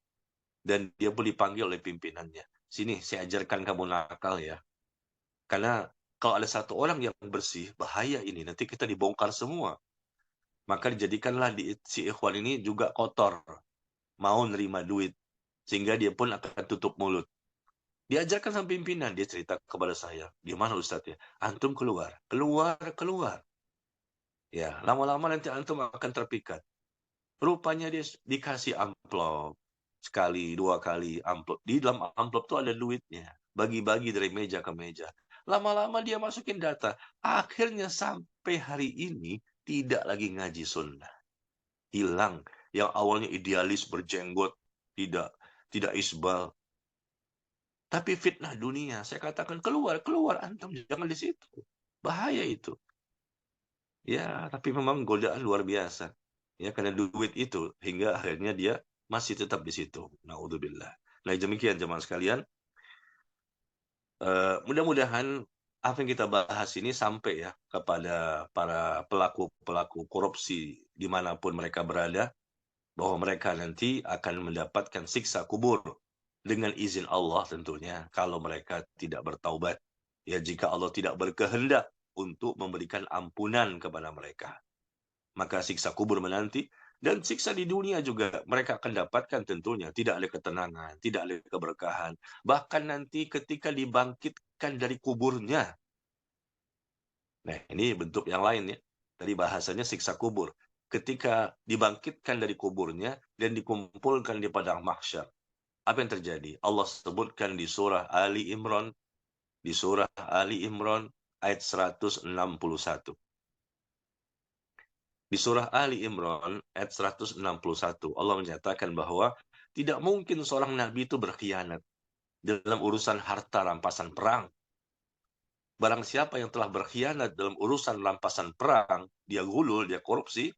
Dan dia pun dipanggil oleh pimpinannya. Sini, saya ajarkan kamu nakal ya. Karena kalau ada satu orang yang bersih, bahaya ini. Nanti kita dibongkar semua. Maka dijadikanlah si ikhwan ini juga kotor. Mau nerima duit. Sehingga dia pun akan tutup mulut. Diajarkan sama pimpinan. Dia cerita kepada saya. Di mana Ustadz ya? Antum keluar. Keluar, keluar. Ya, lama-lama nanti antum akan terpikat. Rupanya dia dikasih amplop. Sekali, dua kali amplop. Di dalam amplop tuh ada duitnya. Bagi-bagi dari meja ke meja. Lama-lama dia masukin data. Akhirnya sampai hari ini tidak lagi ngaji sunnah. Hilang. Yang awalnya idealis berjenggot. Tidak isbal. Tapi fitnah dunia. Saya katakan keluar, keluar antum. Jangan di situ. Bahaya itu. Ya, tapi memang godaan luar biasa. Ya, karena duit itu hingga akhirnya dia masih tetap di situ. Naudzubillah. Nah, demikian jemaah sekalian. Mudah-mudahan apa yang kita bahas ini sampai ya kepada para pelaku-pelaku korupsi dimanapun mereka berada, bahwa mereka nanti akan mendapatkan siksa kubur dengan izin Allah tentunya kalau mereka tidak bertaubat. Ya, jika Allah tidak berkehendak untuk memberikan ampunan kepada mereka, maka siksa kubur menanti, dan siksa di dunia juga mereka akan dapatkan tentunya. Tidak ada ketenangan, tidak ada keberkahan. Bahkan nanti ketika dibangkitkan dari kuburnya. Nah, ini bentuk yang lain ya. Tadi bahasanya siksa kubur. Ketika dibangkitkan dari kuburnya dan dikumpulkan di padang mahsyar. Apa yang terjadi? Allah sebutkan di surah Ali Imran, ayat 161. Di surah Ali Imran ayat 161, Allah menyatakan bahwa tidak mungkin seorang nabi itu berkhianat dalam urusan harta rampasan perang. Barang siapa yang telah berkhianat dalam urusan rampasan perang, dia gulul, dia korupsi,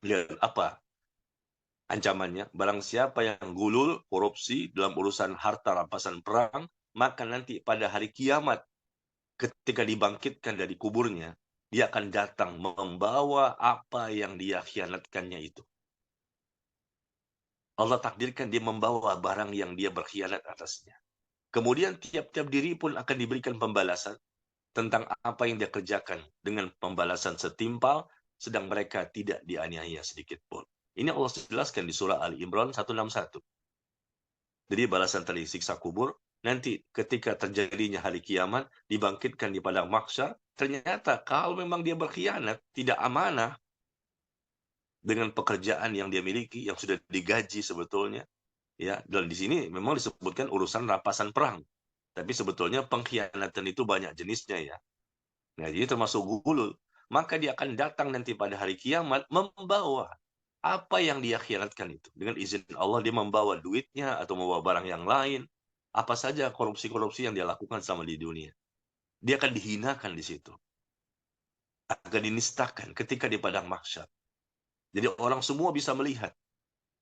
lihat apa ancamannya? Barang siapa yang gulul, korupsi dalam urusan harta rampasan perang, maka nanti pada hari kiamat, ketika dibangkitkan dari kuburnya, dia akan datang membawa apa yang dia khianatkannya itu. Allah takdirkan dia membawa barang yang dia berkhianat atasnya. Kemudian tiap-tiap diri pun akan diberikan pembalasan tentang apa yang dia kerjakan dengan pembalasan setimpal, sedang mereka tidak dianiaya sedikit pun. Ini Allah jelaskan di surah Ali Imran 161. Jadi balasan tadi siksa kubur, nanti ketika terjadinya hari kiamat, dibangkitkan di padang mahsyar, ternyata kalau memang dia berkhianat, tidak amanah dengan pekerjaan yang dia miliki, yang sudah digaji sebetulnya, ya, dan di sini memang disebutkan urusan rampasan perang. Tapi sebetulnya pengkhianatan itu banyak jenisnya ya. Nah, jadi termasuk gulul. Maka dia akan datang nanti pada hari kiamat membawa apa yang dia khianatkan itu. Dengan izin Allah dia membawa duitnya atau membawa barang yang lain. Apa saja korupsi-korupsi yang dia lakukan selama di dunia. Dia akan dihinakan di situ. Akan dinistakan ketika di padang mahsyar. Jadi orang semua bisa melihat.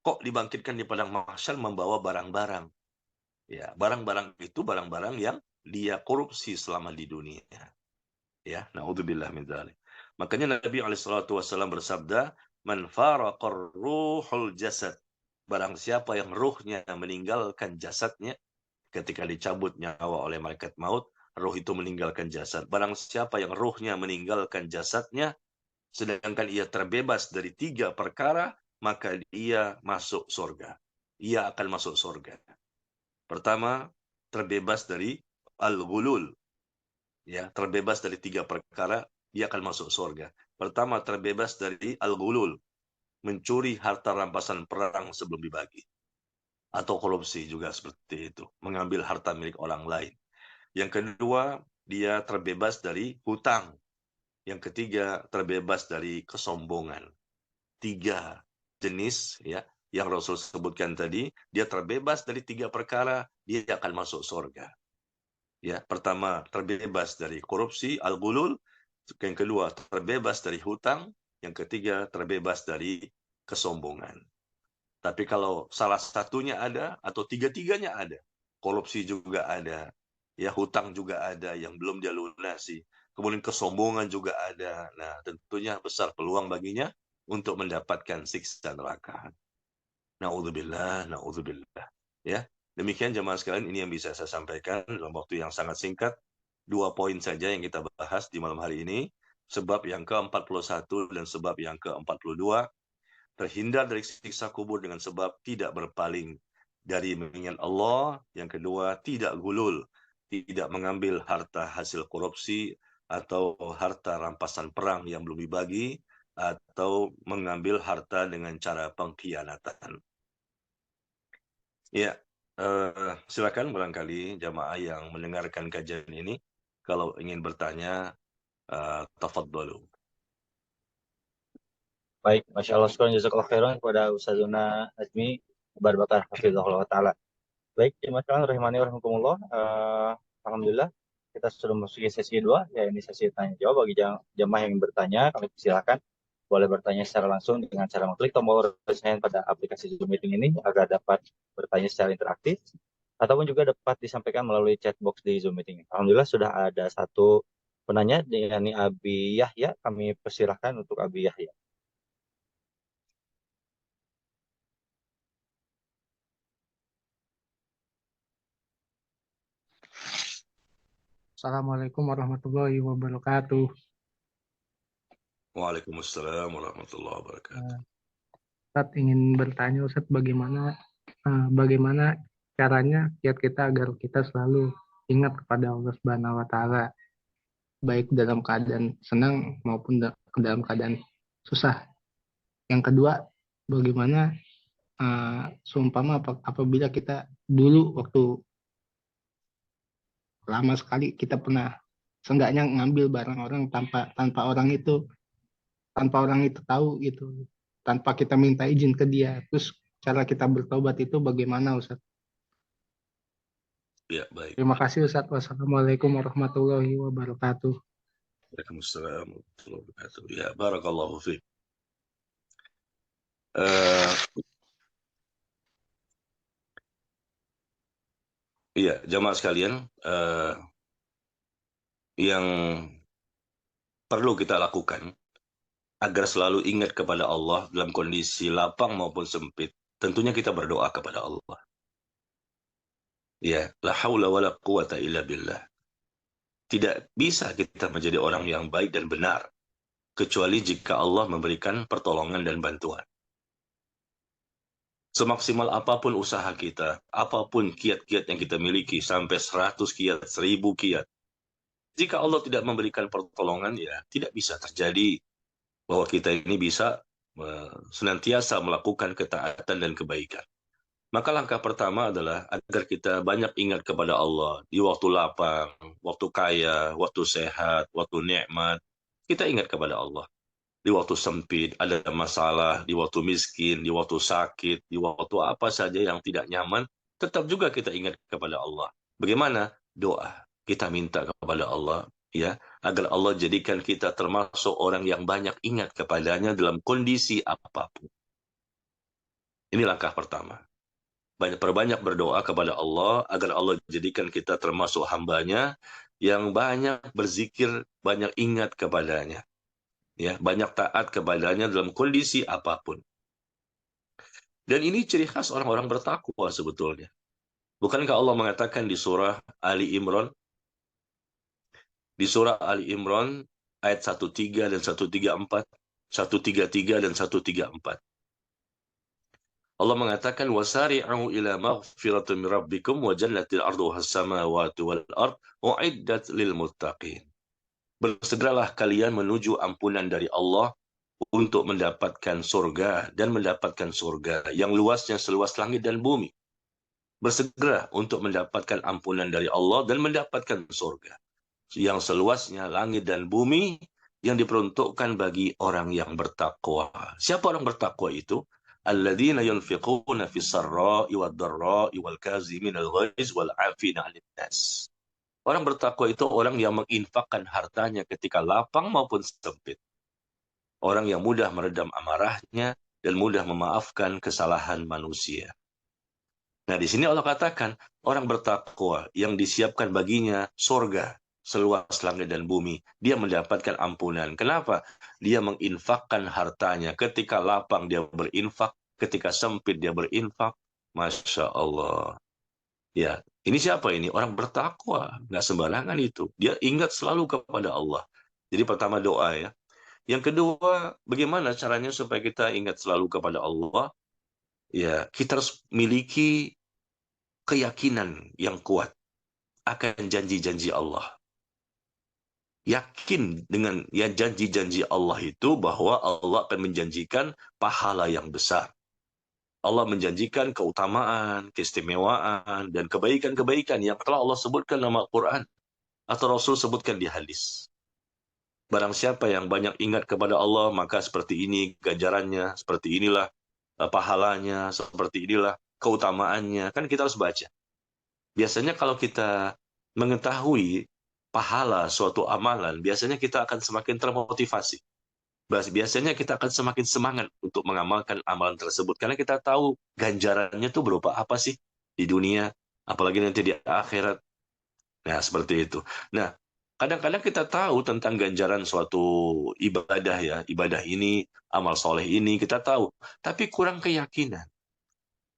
Kok dibangkitkan di padang mahsyar membawa barang-barang. Ya, barang-barang itu barang-barang yang dia korupsi selama di dunia. Ya, naudzubillah min dzalik. Makanya Nabi SAW bersabda, "Man faraqar ruhul jasad." Barang siapa yang ruhnya meninggalkan jasadnya ketika dicabut nyawa oleh malaikat maut, ruh itu meninggalkan jasad. Barang siapa yang ruhnya meninggalkan jasadnya sedangkan ia terbebas dari 3 perkara, maka dia masuk surga. Ia akan masuk surga. Pertama, terbebas dari al-ghulul. Ya, terbebas dari 3 perkara, dia akan masuk surga. Pertama, terbebas dari al-ghulul, mencuri harta rampasan perang sebelum dibagi. Atau korupsi juga seperti itu, mengambil harta milik orang lain. Yang kedua, dia terbebas dari hutang. Yang ketiga, terbebas dari kesombongan. 3 jenis ya yang Rasul sebutkan tadi, dia terbebas dari 3 perkara, dia akan masuk surga. Ya, pertama, terbebas dari korupsi, al-ghulul. Yang kedua, terbebas dari hutang. Yang ketiga, terbebas dari kesombongan. Tapi kalau salah satunya ada atau tiga-tiganya ada, korupsi juga ada, ya hutang juga ada yang belum dia lunasi, kemudian kesombongan juga ada. Nah, tentunya besar peluang baginya untuk mendapatkan siksa neraka. Naudzubillah, naudzubillah. Ya, demikian jemaah sekalian, ini yang bisa saya sampaikan dalam waktu yang sangat singkat. 2 poin saja yang kita bahas di malam hari ini. Sebab yang ke-41 dan sebab yang ke-42. Terhindar dari siksa kubur dengan sebab tidak berpaling dari mengingat Allah. Yang kedua, tidak gulul, tidak mengambil harta hasil korupsi atau harta rampasan perang yang belum dibagi, atau mengambil harta dengan cara pengkhianatan. Ya, silakan barangkali jamaah yang mendengarkan kajian ini, kalau ingin bertanya, tafadhalu. Baik, Masya Allah, syukur jazakallah khairan kepada Ustazuna Azmi Barakah Hafizahullah Ta'ala. Baik, jemaah sekalian rahimani wa rahimakumullah. Alhamdulillah kita sudah memasuki sesi kedua, ya ini sesi tanya jawab bagi jemaah yang bertanya. Kami silakan boleh bertanya secara langsung dengan cara mengklik tombol raise hand pada aplikasi Zoom Meeting ini agar dapat bertanya secara interaktif, ataupun juga dapat disampaikan melalui chat box di Zoom Meeting. Alhamdulillah sudah ada satu penanya, yakni Abi Yahya. Kami persilahkan untuk Abi Yahya. Assalamualaikum warahmatullahi wabarakatuh. Waalaikumsalam warahmatullahi wabarakatuh. Ustaz ingin bertanya, Ustaz, bagaimana caranya kita agar kita selalu ingat kepada Allah Subhanahu wa Ta'ala, baik dalam keadaan senang maupun dalam keadaan susah. Yang kedua, bagaimana seumpama apabila kita dulu waktu lama sekali kita pernah seenggaknya ngambil barang orang tanpa orang itu tahu gitu, tanpa kita minta izin ke dia. Terus cara kita bertobat itu bagaimana, Ustaz? Ya, baik. Terima kasih, Ustaz. Wassalamualaikum warahmatullahi wabarakatuh. Waalaikumsalam warahmatullahi wabarakatuh. Ya, barakallahu fiik. Iya, jamaah sekalian, yang perlu kita lakukan agar selalu ingat kepada Allah dalam kondisi lapang maupun sempit, tentunya kita berdoa kepada Allah. Ya, la haula wala quwata illa billah. Tidak bisa kita menjadi orang yang baik dan benar kecuali jika Allah memberikan pertolongan dan bantuan. Semaksimal apapun usaha kita, apapun kiat-kiat yang kita miliki, sampai 100 kiat, 1000 kiat, jika Allah tidak memberikan pertolongan, ya tidak bisa terjadi bahwa kita ini bisa senantiasa melakukan ketaatan dan kebaikan. Maka langkah pertama adalah agar kita banyak ingat kepada Allah di waktu lapang, waktu kaya, waktu sehat, waktu nikmat. Kita ingat kepada Allah. Di waktu sempit, ada masalah, di waktu miskin, di waktu sakit, di waktu apa saja yang tidak nyaman, tetap juga kita ingat kepada Allah. Bagaimana? Doa. Kita minta kepada Allah, ya, agar Allah jadikan kita termasuk orang yang banyak ingat kepadanya dalam kondisi apapun. Ini langkah pertama. Perbanyak berdoa kepada Allah agar Allah jadikan kita termasuk hambanya yang banyak berzikir, banyak ingat kepadanya. Ya, banyak taat kepadanya dalam kondisi apapun. Dan ini ciri khas orang-orang bertakwa sebetulnya. Bukankah Allah mengatakan di surah Ali Imran? Di surah Ali Imran ayat 13 dan 134, 133 dan 134. Allah mengatakan wasari'u ila maghfiratin min rabbikum wa jannatin 'arduha as-samawati wal ard u'iddat lil muttaqin. Bersegeralah kalian menuju ampunan dari Allah untuk mendapatkan surga dan mendapatkan surga yang luasnya seluas langit dan bumi. Bersegera untuk mendapatkan ampunan dari Allah dan mendapatkan surga yang seluasnya langit dan bumi, yang diperuntukkan bagi orang yang bertakwa. Siapa orang bertakwa itu? Alladzina yunfiquna fis sarra'i wad dharra'i wal kaziminal ghaiz wal 'afina 'anil nas. Orang bertakwa itu orang yang menginfakkan hartanya ketika lapang maupun sempit. Orang yang mudah meredam amarahnya dan mudah memaafkan kesalahan manusia. Nah, di sini Allah katakan, orang bertakwa yang disiapkan baginya surga seluas langit dan bumi. Dia mendapatkan ampunan. Kenapa? Dia menginfakkan hartanya. Ketika lapang dia berinfak, ketika sempit dia berinfak. Masya Allah. Ya, ini siapa ini? Orang bertakwa. Nggak sembarangan itu. Dia ingat selalu kepada Allah. Jadi pertama doa ya. Yang kedua, bagaimana caranya supaya kita ingat selalu kepada Allah? Ya, kita harus miliki keyakinan yang kuat akan janji-janji Allah. Yakin dengan ya janji-janji Allah itu bahwa Allah akan menjanjikan pahala yang besar. Allah menjanjikan keutamaan, keistimewaan, dan kebaikan-kebaikan yang telah Allah sebutkan dalam Al-Quran atau Rasul sebutkan di hadis. Barang siapa yang banyak ingat kepada Allah, maka seperti ini ganjarannya, seperti inilah pahalanya, seperti inilah keutamaannya. Kan kita harus baca. Biasanya kalau kita mengetahui pahala suatu amalan, biasanya kita akan semakin termotivasi. Biasanya kita akan semakin semangat untuk mengamalkan amalan tersebut. Karena kita tahu ganjarannya itu berupa apa sih di dunia, apalagi nanti di akhirat. Nah, seperti itu. Nah, kadang-kadang kita tahu tentang ganjaran suatu ibadah ya, ibadah ini, amal soleh ini, kita tahu. Tapi kurang keyakinan,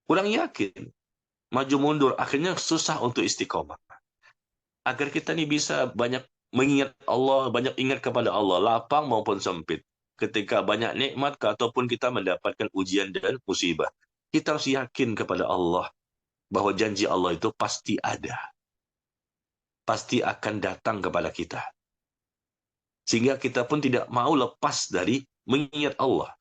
kurang yakin, maju mundur, akhirnya susah untuk istiqomah. Agar kita ini bisa banyak mengingat Allah, banyak ingat kepada Allah, lapang maupun sempit. Ketika banyak nikmat ataupun kita mendapatkan ujian dan musibah. Kita harus yakin kepada Allah bahwa janji Allah itu pasti ada. Pasti akan datang kepada kita. Sehingga kita pun tidak mau lepas dari mengingat Allah.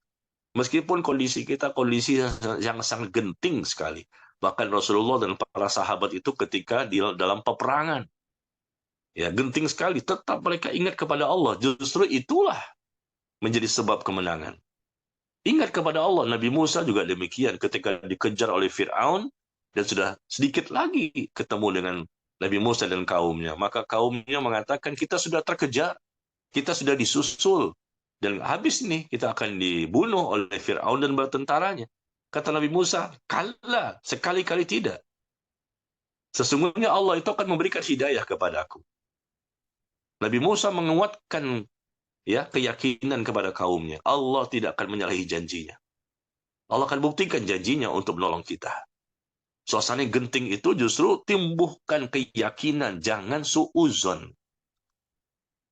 Meskipun kondisi kita kondisi yang sangat genting sekali. Bahkan Rasulullah dan para sahabat itu ketika dalam peperangan. Ya, genting sekali. Tetap mereka ingat kepada Allah. Justru itulah menjadi sebab kemenangan. Ingat kepada Allah. Nabi Musa juga demikian ketika dikejar oleh Fir'aun dan sudah sedikit lagi ketemu dengan Nabi Musa dan kaumnya. Maka kaumnya mengatakan kita sudah terkejar. Kita sudah disusul. Dan habis ini kita akan dibunuh oleh Fir'aun dan tentaranya. Kata Nabi Musa, kalla, sekali-kali tidak. Sesungguhnya Allah itu akan memberikan hidayah kepadaku. Nabi Musa menguatkan ya keyakinan kepada kaumnya. Allah tidak akan menyalahi janjinya. Allah akan buktikan janjinya untuk menolong kita. Suasana genting itu justru timbuhkan keyakinan, jangan suuzon.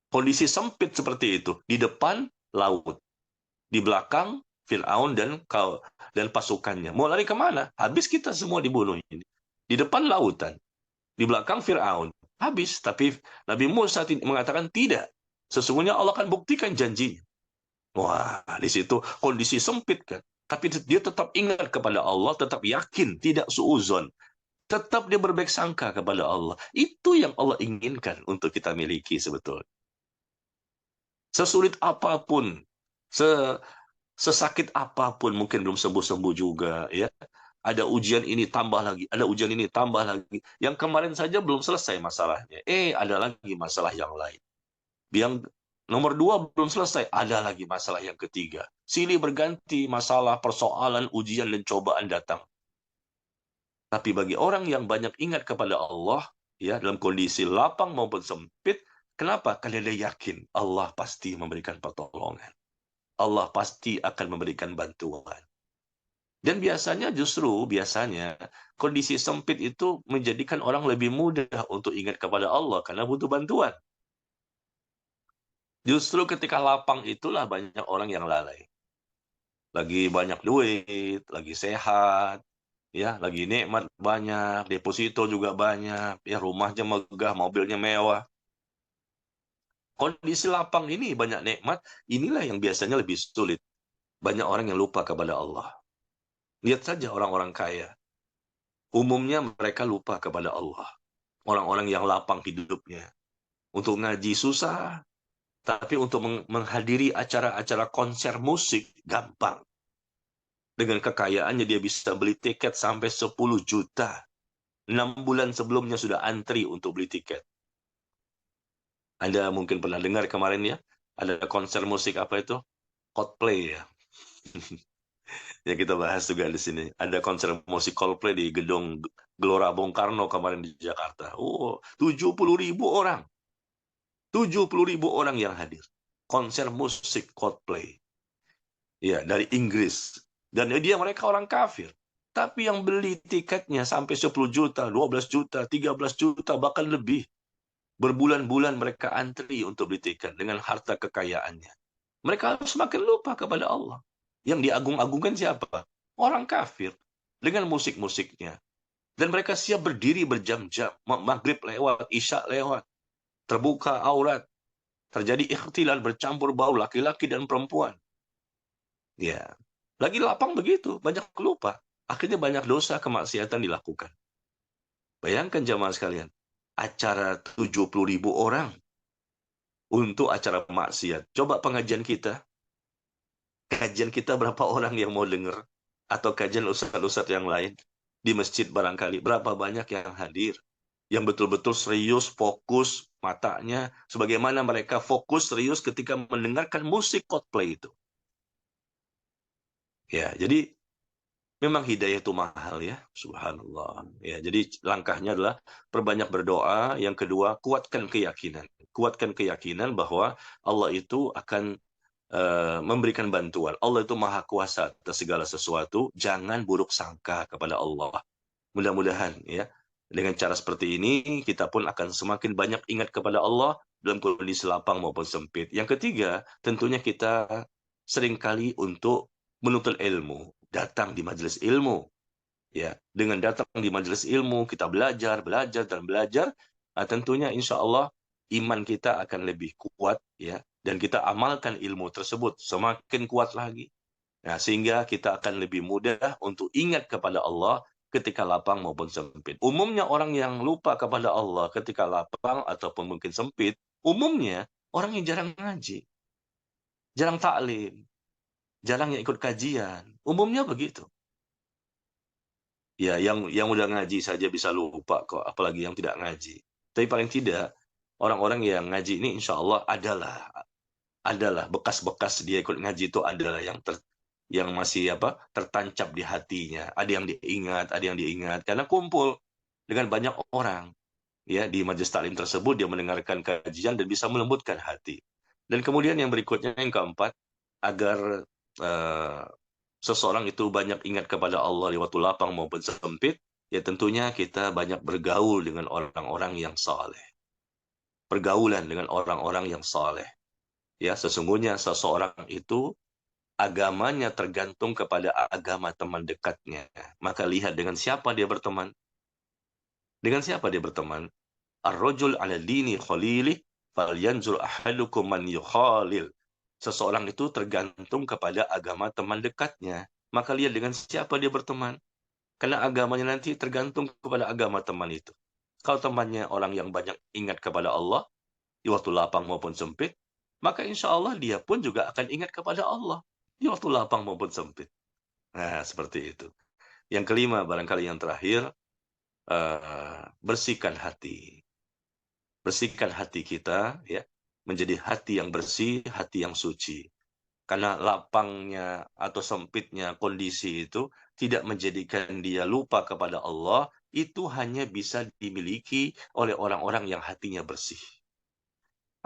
Kondisi sempit seperti itu. Di depan, laut. Di belakang, Fir'aun dan pasukannya. Mau lari kemana? Habis kita semua dibunuh ini. Di depan, lautan. Di belakang, Fir'aun. Habis. Tapi Nabi Musa mengatakan tidak. Sesungguhnya Allah akan buktikan janjinya. Wah, di situ kondisi sempit kan. Tapi dia tetap ingat kepada Allah, tetap yakin, tidak suuzon. Tetap dia berbaik sangka kepada Allah. Itu yang Allah inginkan untuk kita miliki sebetulnya. Sesulit apapun, sesakit apapun, mungkin belum sembuh-sembuh juga, ya. Ada ujian ini tambah lagi, ada ujian ini tambah lagi. Yang kemarin saja belum selesai masalahnya. Ada lagi masalah yang lain. Yang nomor 2 belum selesai, ada lagi masalah yang ketiga. Silih berganti masalah, persoalan, ujian, dan cobaan datang. Tapi bagi orang yang banyak ingat kepada Allah, ya, dalam kondisi lapang maupun sempit, kenapa? Karena dia yakin Allah pasti memberikan pertolongan. Allah pasti akan memberikan bantuan. Dan biasanya kondisi sempit itu menjadikan orang lebih mudah untuk ingat kepada Allah karena butuh bantuan. Justru ketika lapang itulah banyak orang yang lalai. Lagi banyak duit, lagi sehat, ya, lagi nikmat banyak, deposito juga banyak, ya, rumahnya megah, mobilnya mewah. Kondisi lapang ini banyak nikmat, inilah yang biasanya lebih sulit. Banyak orang yang lupa kepada Allah. Lihat saja orang-orang kaya. Umumnya mereka lupa kepada Allah. Orang-orang yang lapang hidupnya. Untuk ngaji susah, tapi untuk menghadiri acara-acara konser musik gampang. Dengan kekayaannya dia bisa beli tiket sampai 10 juta. 6 bulan sebelumnya sudah antri untuk beli tiket. Anda mungkin pernah dengar kemarin ya, ada konser musik apa itu? Coldplay ya. Ya kita bahas juga di sini. Ada konser musik Coldplay di gedung Gelora Bung Karno kemarin di Jakarta. Oh, 70.000 orang. 70.000 orang yang hadir. Konser musik Coldplay. Ya, dari Inggris. Dan mereka orang kafir. Tapi yang beli tiketnya sampai 10 juta, 12 juta, 13 juta, bahkan lebih. Berbulan-bulan mereka antri untuk beli tiket dengan harta kekayaannya. Mereka semakin lupa kepada Allah. Yang diagung-agungkan siapa? Orang kafir. Dengan musik-musiknya. Dan mereka siap berdiri berjam-jam. Maghrib lewat, isya lewat. Terbuka aurat. Terjadi ikhtilal bercampur bau laki-laki dan perempuan. Ya, lagi lapang begitu, banyak lupa. Akhirnya banyak dosa kemaksiatan dilakukan. Bayangkan jamaah sekalian, acara 70.000 orang untuk acara maksiat. Coba pengajian kita, kajian kita berapa orang yang mau dengar? Atau kajian ustadz-ustadz yang lain di masjid barangkali, berapa banyak yang hadir? Yang betul-betul serius, fokus matanya, sebagaimana mereka fokus serius ketika mendengarkan musik Coldplay itu. Ya, jadi memang hidayah itu mahal ya, subhanallah. Ya, jadi langkahnya adalah perbanyak berdoa. Yang kedua, kuatkan keyakinan. Kuatkan keyakinan bahwa Allah itu akan memberikan bantuan. Allah itu maha kuasa atas segala sesuatu. Jangan buruk sangka kepada Allah. Mudah-mudahan ya, dengan cara seperti ini kita pun akan semakin banyak ingat kepada Allah dalam kondisi lapang maupun sempit. Yang ketiga, tentunya kita seringkali untuk menuntut ilmu, datang di majelis ilmu. Ya, dengan datang di majelis ilmu kita belajar, belajar dan belajar, tentunya insya Allah iman kita akan lebih kuat ya, dan kita amalkan ilmu tersebut semakin kuat lagi. Nah, sehingga kita akan lebih mudah untuk ingat kepada Allah ketika lapang maupun sempit. Umumnya orang yang lupa kepada Allah ketika lapang ataupun mungkin sempit, umumnya orang yang jarang ngaji, jarang taklim, jarang yang ikut kajian. Umumnya begitu. Ya, yang udah ngaji saja bisa lupa kok, apalagi yang tidak ngaji. Tapi paling tidak, orang-orang yang ngaji ini insya Allah adalah bekas-bekas dia ikut ngaji itu adalah yang masih tertancap di hatinya. Ada yang diingat, ada yang diingat karena kumpul dengan banyak orang ya di majelis taklim tersebut, dia mendengarkan kajian dan bisa melembutkan hati. Dan kemudian yang berikutnya, yang keempat, agar eh, seseorang itu banyak ingat kepada Allah di waktu lapang maupun sempit, ya tentunya kita banyak bergaul dengan orang-orang yang saleh. Pergaulan dengan orang-orang yang saleh. Ya, sesungguhnya seseorang itu agamanya tergantung kepada agama teman dekatnya. Maka lihat dengan siapa dia berteman. Dengan siapa dia berteman? Ar-rajul ala dini khalili falyanzur ahadukum man yukhalil. Seseorang itu tergantung kepada agama teman dekatnya. Maka lihat dengan siapa dia berteman. Karena agamanya nanti tergantung kepada agama teman itu. Kalau temannya orang yang banyak ingat kepada Allah, di waktu lapang maupun sempit, maka insya Allah dia pun juga akan ingat kepada Allah, di waktu lapang maupun sempit. Nah, seperti itu. Yang kelima, barangkali yang terakhir, bersihkan hati. Bersihkan hati kita, ya, menjadi hati yang bersih, hati yang suci. Karena lapangnya atau sempitnya kondisi itu tidak menjadikan dia lupa kepada Allah, itu hanya bisa dimiliki oleh orang-orang yang hatinya bersih.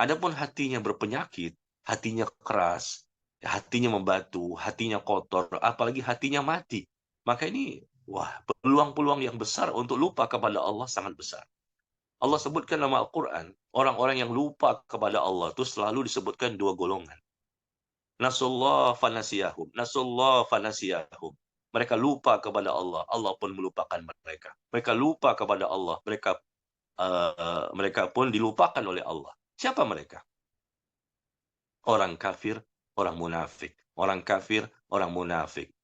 Adapun hatinya berpenyakit, hatinya keras, hatinya membatu, hatinya kotor, apalagi hatinya mati, maka ini peluang-peluang yang besar untuk lupa kepada Allah sangat besar. Allah sebutkan dalam Al-Quran, orang-orang yang lupa kepada Allah itu selalu disebutkan dua golongan. Nasullah fanasiyahum. Nasullah fanasiyahum. Mereka lupa kepada Allah. Allah pun melupakan mereka. Mereka lupa kepada Allah. Mereka pun dilupakan oleh Allah. Siapa mereka? Orang kafir, orang munafik. Orang kafir, orang munafik.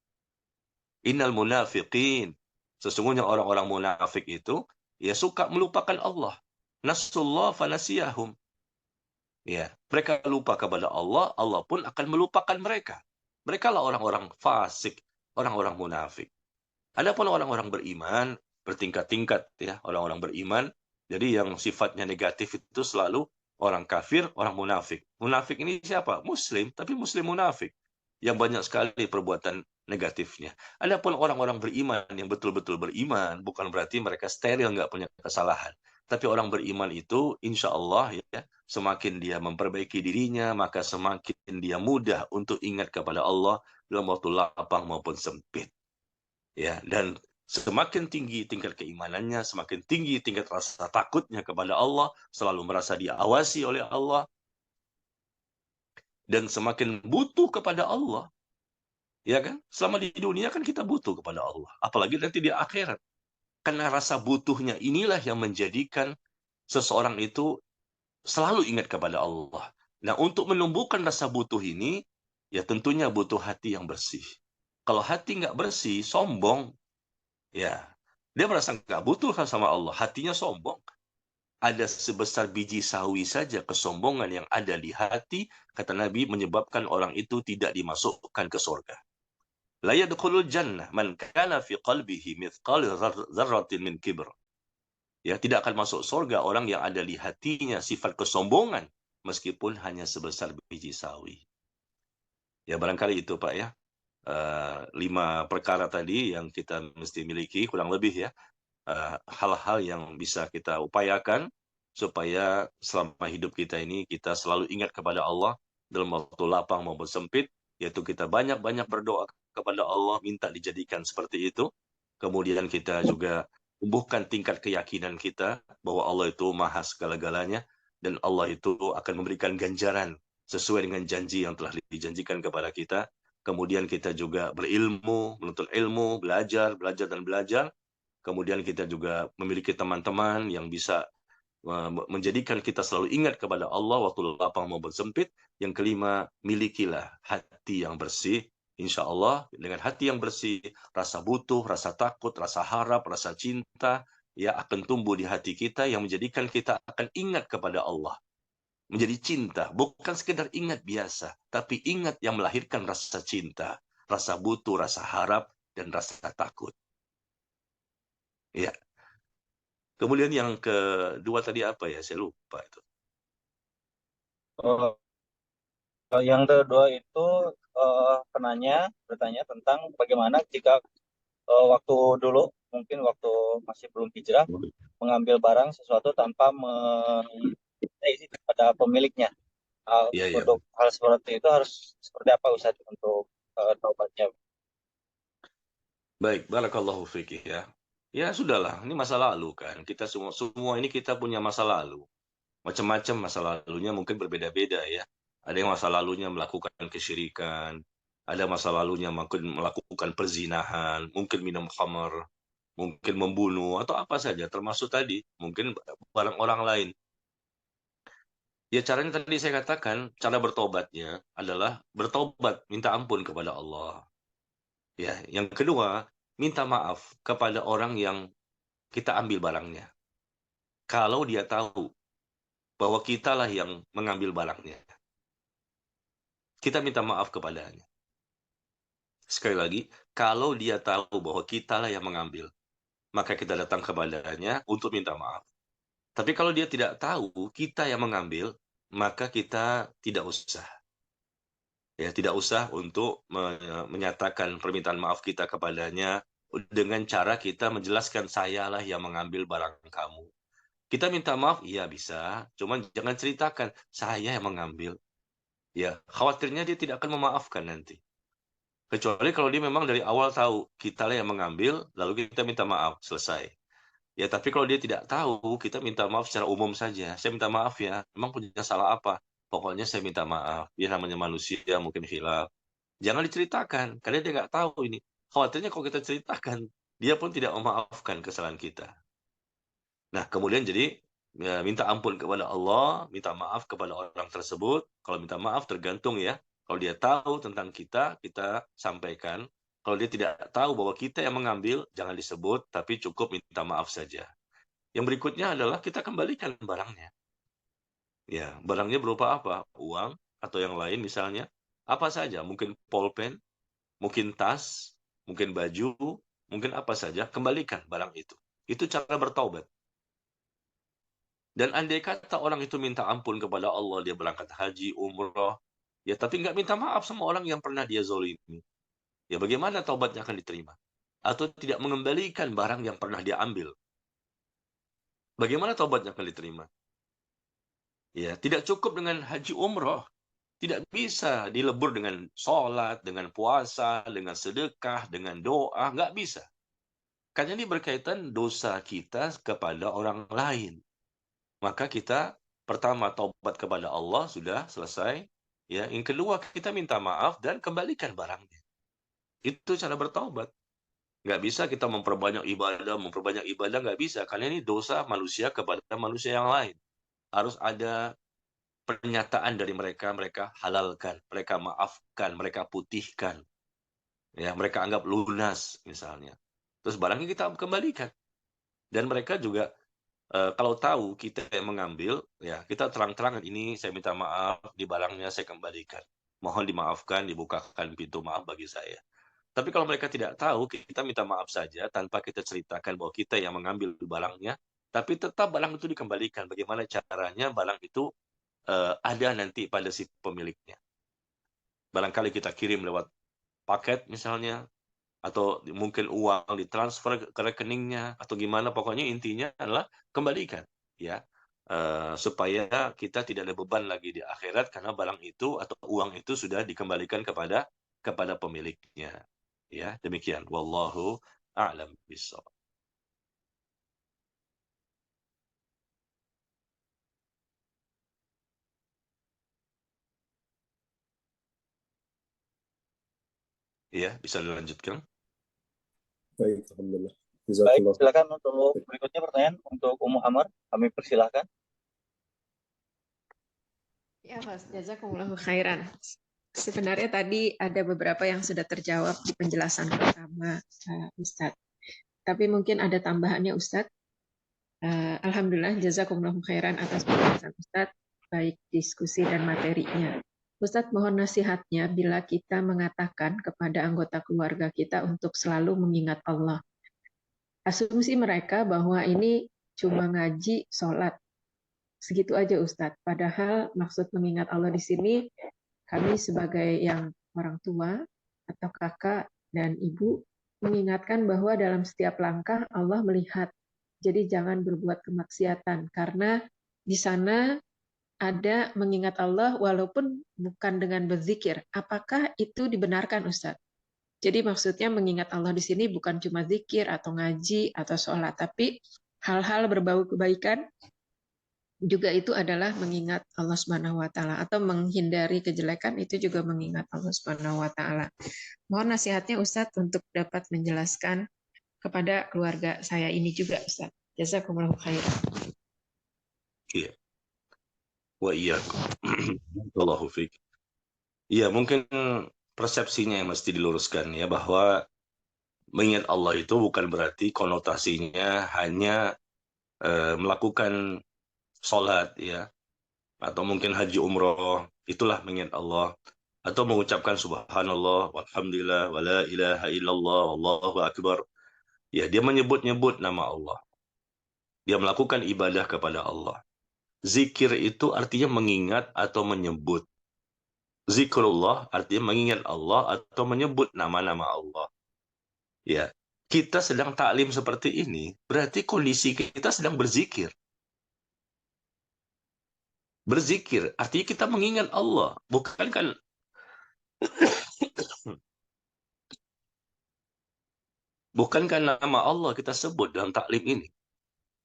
Innal munafiqin. Sesungguhnya orang-orang munafik itu ya suka melupakan Allah. Nasullah fanasiyahum. Ya, mereka lupa kepada Allah, Allah pun akan melupakan mereka. Mereka lah orang-orang fasik, orang-orang munafik. Adapun orang-orang beriman, bertingkat-tingkat ya, orang-orang beriman. Jadi yang sifatnya negatif itu selalu orang kafir, orang munafik. Munafik ini siapa? Muslim, tapi muslim munafik. Yang banyak sekali perbuatan negatifnya. Adapun orang-orang beriman yang betul-betul beriman, bukan berarti mereka steril, nggak punya kesalahan. Tapi orang beriman itu, insya Allah ya, semakin dia memperbaiki dirinya, maka semakin dia mudah untuk ingat kepada Allah dalam waktu lapang maupun sempit. Ya, dan semakin tinggi tingkat keimanannya, semakin tinggi tingkat rasa takutnya kepada Allah, selalu merasa diawasi oleh Allah, dan semakin butuh kepada Allah. Ya kan? Selama di dunia kan kita butuh kepada Allah, apalagi nanti di akhirat. Karena rasa butuhnya inilah yang menjadikan seseorang itu selalu ingat kepada Allah. Nah, untuk menumbuhkan rasa butuh ini, ya tentunya butuh hati yang bersih. Kalau hati nggak bersih, sombong, ya dia merasa nggak butuh sama Allah, hatinya sombong. Ada sebesar biji sawi saja kesombongan yang ada di hati, kata Nabi, menyebabkan orang itu tidak dimasukkan ke surga. La yadkhulul jannah man kana fi qalbihi mithqal dzarratin min kibr. Ya, tidak akan masuk surga orang yang ada di hatinya sifat kesombongan meskipun hanya sebesar biji sawi. Ya, barangkali itu Pak ya. 5 perkara tadi yang kita mesti miliki kurang lebih ya. Hal-hal yang bisa kita upayakan supaya selama hidup kita ini kita selalu ingat kepada Allah dalam waktu lapang maupun sempit, yaitu kita banyak-banyak berdoa kepada Allah, minta dijadikan seperti itu. Kemudian kita juga tumbuhkan tingkat keyakinan kita bahwa Allah itu maha segala-galanya, dan Allah itu akan memberikan ganjaran sesuai dengan janji yang telah dijanjikan kepada kita. Kemudian kita juga berilmu, menuntut ilmu, belajar, dan belajar. Kemudian kita juga memiliki teman-teman yang bisa menjadikan kita selalu ingat kepada Allah waktu lapang maupun sempit. Yang kelima, milikilah hati yang bersih. Insya Allah dengan hati yang bersih, rasa butuh, rasa takut, rasa harap, rasa cinta ya akan tumbuh di hati kita yang menjadikan kita akan ingat kepada Allah. Menjadi cinta, bukan sekedar ingat biasa, tapi ingat yang melahirkan rasa cinta, rasa butuh, rasa harap, dan rasa takut. Ya. Kemudian yang kedua tadi apa ya? Saya lupa itu. Yang kedua itu bertanya tentang bagaimana jika waktu dulu, mungkin waktu masih belum hijrah, mengambil barang sesuatu tanpa izin kepada pemiliknya. Ya, ya. Untuk hal seperti itu harus seperti apa Ustaz untuk taubatnya? Baik, barakallahu fikih ya. Ya sudahlah, ini masa lalu kan. Kita semua ini kita punya masa lalu. Macam-macam masa lalunya mungkin berbeda-beda ya. Ada yang masa lalunya melakukan kesyirikan, ada masa lalunya mungkin melakukan perzinahan, mungkin minum khamar, mungkin membunuh atau apa saja, termasuk tadi mungkin barang orang lain. Ya caranya tadi saya katakan, cara bertobatnya adalah bertobat, minta ampun kepada Allah. Ya, yang kedua, minta maaf kepada orang yang kita ambil barangnya. Kalau dia tahu bahwa kitalah yang mengambil barangnya, kita minta maaf kepadanya. Sekali lagi, kalau dia tahu bahwa kitalah yang mengambil, maka kita datang kepadanya untuk minta maaf. Tapi kalau dia tidak tahu kita yang mengambil, maka kita tidak usah. Ya, tidak usah untuk menyatakan permintaan maaf kita kepadanya dengan cara kita menjelaskan sayalah yang mengambil barang kamu. Kita minta maaf, iya bisa, cuman jangan ceritakan saya yang mengambil. Ya, khawatirnya dia tidak akan memaafkan nanti. Kecuali kalau dia memang dari awal tahu kita yang mengambil, lalu kita minta maaf, selesai. Ya, tapi kalau dia tidak tahu, kita minta maaf secara umum saja. Saya minta maaf ya, memang punya salah apa? Pokoknya saya minta maaf. Dia namanya manusia, mungkin hilaf. Jangan diceritakan, karena dia nggak tahu ini. Khawatirnya kalau kita ceritakan, dia pun tidak memaafkan kesalahan kita. Nah, kemudian jadi ya, minta ampun kepada Allah, minta maaf kepada orang tersebut. Kalau minta maaf tergantung ya. Kalau dia tahu tentang kita, kita sampaikan. Kalau dia tidak tahu bahwa kita yang mengambil, jangan disebut, tapi cukup minta maaf saja. Yang berikutnya adalah kita kembalikan barangnya. Ya, barangnya berupa apa? Uang atau yang lain misalnya. Apa saja, mungkin pulpen, mungkin tas, mungkin baju, mungkin apa saja, kembalikan barang itu. Itu cara bertaubat. Dan andai kata orang itu minta ampun kepada Allah, dia berangkat haji, umrah, ya tapi nggak minta maaf sama orang yang pernah dia zolimi. Ya bagaimana taubatnya akan diterima? Atau tidak mengembalikan barang yang pernah dia ambil. Bagaimana taubatnya akan diterima? Ya, tidak cukup dengan haji umrah. Tidak bisa dilebur dengan sholat, dengan puasa, dengan sedekah, dengan doa. Nggak bisa. Karena ini berkaitan dosa kita kepada orang lain. Maka kita pertama taubat kepada Allah sudah selesai. Ya, yang kedua kita minta maaf dan kembalikan barangnya. Itu cara bertaubat. Nggak bisa kita memperbanyak ibadah nggak bisa. Karena ini dosa manusia kepada manusia yang lain. Harus ada pernyataan dari mereka, mereka halalkan, mereka maafkan, mereka putihkan. Ya, mereka anggap lunas misalnya. Terus barangnya kita kembalikan. Dan mereka juga kalau tahu kita yang mengambil, ya kita terang-terangan ini saya minta maaf, di barangnya saya kembalikan. Mohon dimaafkan, dibukakan pintu maaf bagi saya. Tapi kalau mereka tidak tahu, kita minta maaf saja tanpa kita ceritakan bahwa kita yang mengambil barangnya, tapi tetap barang itu dikembalikan. Bagaimana caranya barang itu ada nanti pada si pemiliknya. Barangkali kita kirim lewat paket misalnya, atau mungkin uang ditransfer ke rekeningnya atau gimana, pokoknya intinya adalah kembalikan ya, supaya kita tidak ada beban lagi di akhirat karena barang itu atau uang itu sudah dikembalikan kepada pemiliknya ya. Demikian, wallahu a'lam bishawab. Ya, bisa dilanjutkan. Baik, alhamdulillah. Baik, Jazakallah. silakan untuk berikutnya pertanyaan untuk Ummu Amar. Kami persilahkan. Ya, Mas, jazakumullahu khairan. Sebenarnya tadi ada beberapa yang sudah terjawab di penjelasan pertama, Ustadz. Tapi mungkin ada tambahannya, Ustadz. Alhamdulillah, jazakumullahu khairan atas penjelasan Ustadz, baik diskusi dan materinya. Ustadz, mohon nasihatnya bila kita mengatakan kepada anggota keluarga kita untuk selalu mengingat Allah. Asumsi mereka bahwa ini cuma ngaji, sholat. Segitu aja Ustadz. Padahal maksud mengingat Allah di sini, kami sebagai yang orang tua atau kakak dan ibu mengingatkan bahwa dalam setiap langkah Allah melihat. Jadi jangan berbuat kemaksiatan karena di sana ada mengingat Allah walaupun bukan dengan berzikir. Apakah itu dibenarkan Ustadz? Jadi maksudnya mengingat Allah di sini bukan cuma zikir atau ngaji atau sholat, tapi hal-hal berbau kebaikan juga itu adalah mengingat Allah Subhanahu wa taala, atau menghindari kejelekan itu juga mengingat Allah Subhanahu wa taala. Mohon nasihatnya Ustadz untuk dapat menjelaskan kepada keluarga saya ini juga Ustadz. Jazakumullahu khairan. Iya. Wa iyyakum. Allahu fiik. Iya, mungkin persepsinya yang mesti diluruskan ya, bahwa mengingat Allah itu bukan berarti konotasinya hanya melakukan sholat ya, atau mungkin haji umroh, itulah mengingat Allah, atau mengucapkan subhanallah walhamdulillah wala ilaha illallah wallahu akbar. Ya, dia menyebut-nyebut nama Allah. Dia melakukan ibadah kepada Allah. Zikir itu artinya mengingat atau menyebut. Zikrullah artinya mengingat Allah atau menyebut nama-nama Allah. Ya, kita sedang taklim seperti ini, berarti kondisi kita sedang berzikir. Berzikir artinya kita mengingat Allah, bukankah nama Allah kita sebut dalam taklim ini.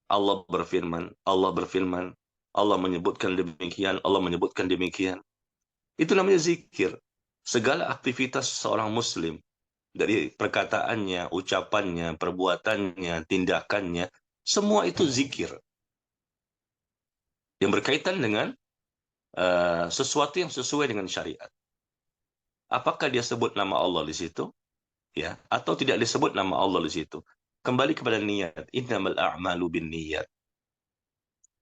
Allah berfirman, Allah menyebutkan demikian, Allah menyebutkan demikian. Itu namanya zikir. Segala aktivitas seorang muslim, dari perkataannya, ucapannya, perbuatannya, tindakannya, semua itu zikir. yang berkaitan dengan sesuatu yang sesuai dengan syariat. Apakah dia sebut nama Allah di situ, ya, atau tidak disebut nama Allah di situ? Kembali kepada niat. Innamal a'malu binniyat.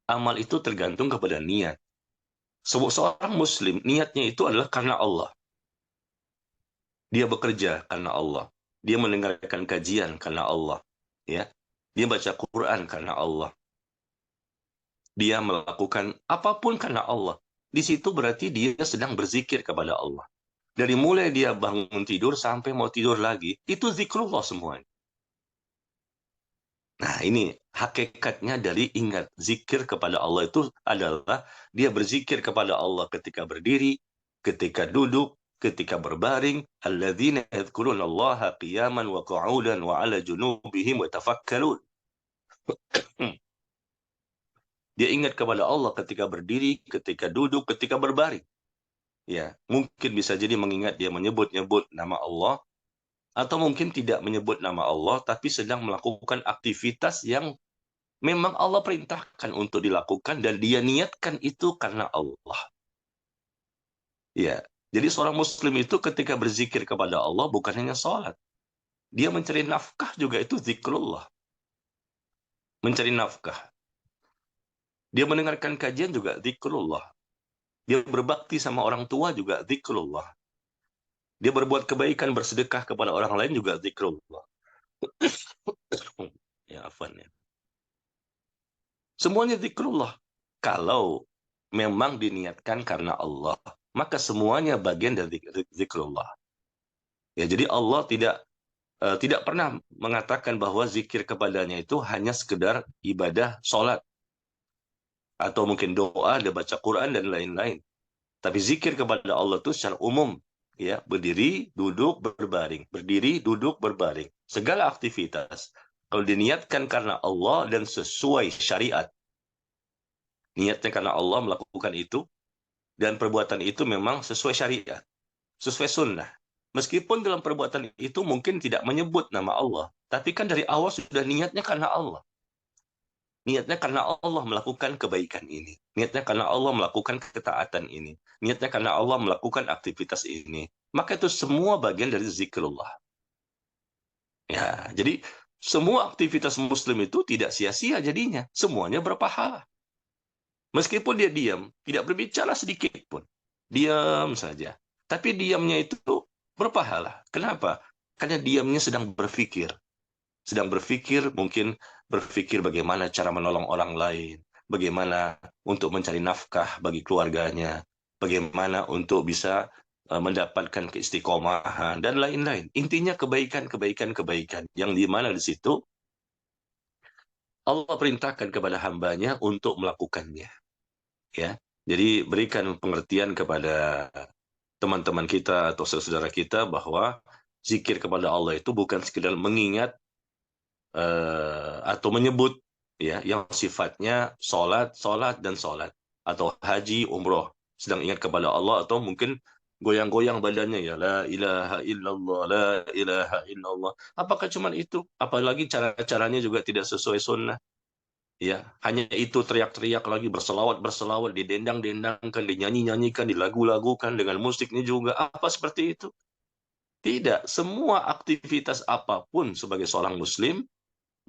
Amal itu tergantung kepada niat. Seorang muslim, niatnya itu adalah karena Allah. Dia bekerja karena Allah. Dia mendengarkan kajian karena Allah. Ya, dia baca Quran karena Allah. Dia melakukan apapun karena Allah. Di situ berarti dia sedang berzikir kepada Allah. Dari mulai dia bangun tidur sampai mau tidur lagi, itu zikrullah semuanya. Nah, ini hakikatnya dari ingat. Zikir kepada Allah itu adalah dia berzikir kepada Allah ketika berdiri, ketika duduk, ketika berbaring. Alladzina yadhkurunallaha qiyaman wa qu'udan wa 'ala junubihim wa tafakkarun. Dia ingat kepada Allah ketika berdiri, ketika duduk, ketika berbaring. Ya, mungkin bisa jadi mengingat dia menyebut-nyebut nama Allah, atau mungkin tidak menyebut nama Allah, tapi sedang melakukan aktivitas yang memang Allah perintahkan untuk dilakukan, dan dia niatkan itu karena Allah. Ya, jadi seorang muslim itu ketika berzikir kepada Allah bukan hanya sholat. Dia mencari nafkah juga itu zikrullah. Mencari nafkah. Dia mendengarkan kajian juga zikrullah. Dia berbakti sama orang tua juga zikrullah. Dia berbuat kebaikan, bersedekah kepada orang lain juga zikrullah. Ya, afwan ya. Semuanya zikrullah. Kalau memang diniatkan karena Allah, maka semuanya bagian dari zikrullah. Ya, jadi Allah tidak pernah mengatakan bahwa zikir kepadanya itu hanya sekedar ibadah sholat, atau mungkin doa, dia baca Quran, dan lain-lain. Tapi zikir kepada Allah itu secara umum. Ya, berdiri, duduk, berbaring. Berdiri, duduk, berbaring. Segala aktivitas. Kalau diniatkan karena Allah dan sesuai syariat. Niatnya karena Allah melakukan itu, dan perbuatan itu memang sesuai syariat, sesuai sunnah. Meskipun dalam perbuatan itu mungkin tidak menyebut nama Allah, tapi kan dari awal sudah niatnya karena Allah. Niatnya karena Allah melakukan kebaikan ini. Niatnya karena Allah melakukan ketaatan ini. Niatnya karena Allah melakukan aktivitas ini. Maka itu semua bagian dari zikrullah. Ya, jadi semua aktivitas muslim itu tidak sia-sia jadinya. Semuanya berpahala. Meskipun dia diam, tidak berbicara sedikit pun. Diam saja. Tapi diamnya itu berpahala. Kenapa? Karena diamnya sedang berpikir. Sedang berpikir, mungkin berpikir bagaimana cara menolong orang lain. Bagaimana untuk mencari nafkah bagi keluarganya. Bagaimana untuk bisa mendapatkan keistiqomahan, dan lain-lain. Intinya kebaikan. Yang di mana di situ Allah perintahkan kepada hambanya untuk melakukannya. Ya, jadi berikan pengertian kepada teman-teman kita atau saudara kita bahwa zikir kepada Allah itu bukan sekedar mengingat atau menyebut, ya, yang sifatnya sholat dan sholat, atau haji, umroh, sedang ingat kepada Allah, atau mungkin goyang-goyang badannya, ya, la ilaha illallah, la ilaha illallah. Apakah cuma itu? Apalagi cara-caranya juga tidak sesuai sunnah. Ya, hanya itu, teriak-teriak lagi, berselawat, didendang-dendangkan, dinyanyi-nyanyikan, dilagu-lagukan dengan musiknya juga. Apa seperti itu? Tidak. Semua aktivitas apapun sebagai seorang muslim,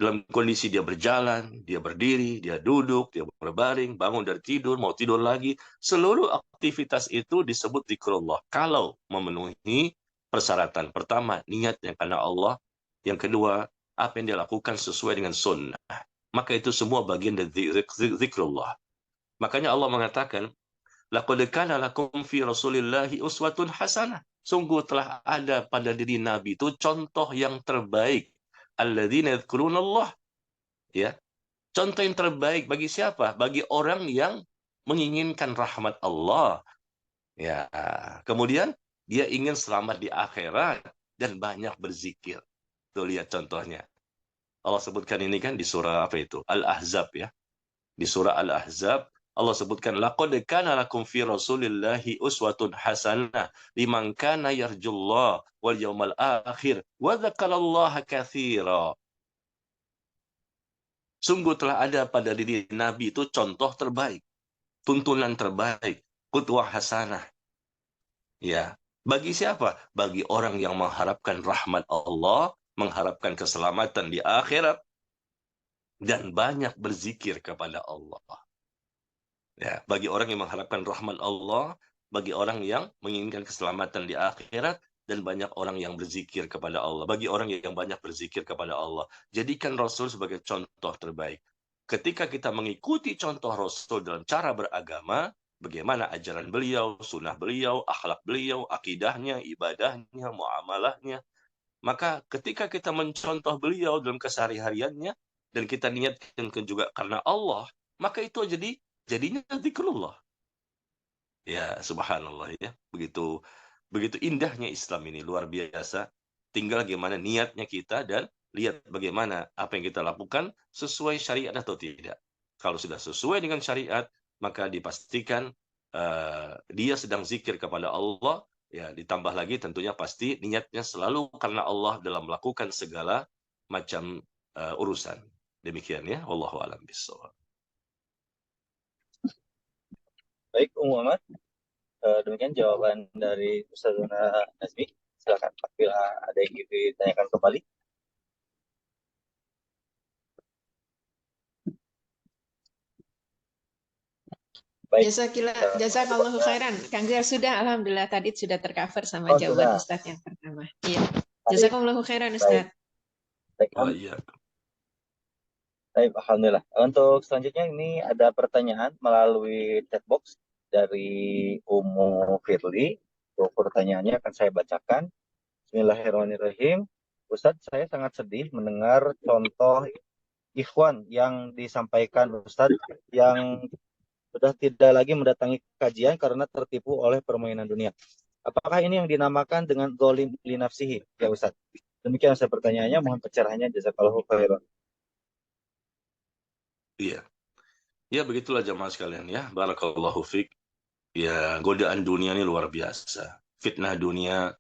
dalam kondisi dia berjalan, dia berdiri, dia duduk, dia berbaring, bangun dari tidur, mau tidur lagi, seluruh aktivitas itu disebut zikrullah. Kalau memenuhi persyaratan. Pertama, niatnya karena Allah. Yang kedua, apa yang dia lakukan sesuai dengan sunnah. Maka itu semua bagian dari zikrullah. Makanya Allah mengatakan, laqad kana lakum fi Rasulillahi uswatun hasanah. Sungguh telah ada pada diri Nabi itu contoh yang terbaik. Alladzina yadhkurunallah. Ya. Contoh yang terbaik bagi siapa? Bagi orang yang menginginkan rahmat Allah. Ya. Kemudian dia ingin selamat di akhirat dan banyak berzikir. Tuh, lihat contohnya. Allah sebutkan ini kan di surah apa itu? Al-Ahzab, ya. Di surah Al-Ahzab Allah sebutkan, laqad kana lakum fi Rasulillahi uswatun hasanah liman kana yarjullah wal yawmal akhir wa dzakarallaha katsira. Sungguh telah ada pada diri Nabi itu contoh terbaik tuntunan terbaik, qudwah hasanah. Ya, bagi siapa? Bagi orang yang mengharapkan rahmat Allah, mengharapkan keselamatan di akhirat, dan banyak berzikir kepada Allah. Ya, bagi orang yang mengharapkan rahmat Allah, bagi orang yang menginginkan keselamatan di akhirat, dan banyak orang yang berzikir kepada Allah. Bagi orang yang banyak berzikir kepada Allah, jadikan Rasul sebagai contoh terbaik. Ketika kita mengikuti contoh Rasul dalam cara beragama, bagaimana ajaran beliau, sunnah beliau, akhlak beliau, akidahnya, ibadahnya, muamalahnya, maka ketika kita mencontoh beliau dalam kesehari-hariannya, dan kita niatkan juga karena Allah, maka itu jadinya zikrullah. Ya, subhanallah ya. Begitu indahnya Islam ini, luar biasa. Tinggal bagaimana niatnya kita dan lihat bagaimana apa yang kita lakukan sesuai syariat atau tidak. Kalau sudah sesuai dengan syariat, maka dipastikan dia sedang zikir kepada Allah. Ya, ditambah lagi tentunya pasti niatnya selalu karena Allah dalam melakukan segala macam urusan. Demikian ya, wallahu a'lam bishawab. Baik, Muhammad. Demikian jawaban dari Ustazuna Nazmi. Silakan apabila ada yang ingin ditanyakan kembali. Baik. Jazakallahu khairan. Kang Jar sudah, alhamdulillah tadi sudah tercover sama jawaban Ustadz yang pertama. Iya. Jazakallahu khairan Ustadz. Baik. Oh iya. Baik, alhamdulillah. Untuk selanjutnya ini ada pertanyaan melalui chat box dari Umu Firly. Pertanyaannya akan saya bacakan. Bismillahirrahmanirrahim. Ustadz, saya sangat sedih mendengar contoh ikhwan yang disampaikan Ustadz yang sudah tidak lagi mendatangi kajian karena tertipu oleh permainan dunia. Apakah ini yang dinamakan dengan zalim li nafsihi, ya Ustadz? Demikian saya pertanyaannya, mohon pencerahannya, jazakallahu khairan. Iya. Ya, begitulah jamaah sekalian ya. Barakallahu fiik. Ya, godaan dunia ini luar biasa. Fitnah dunia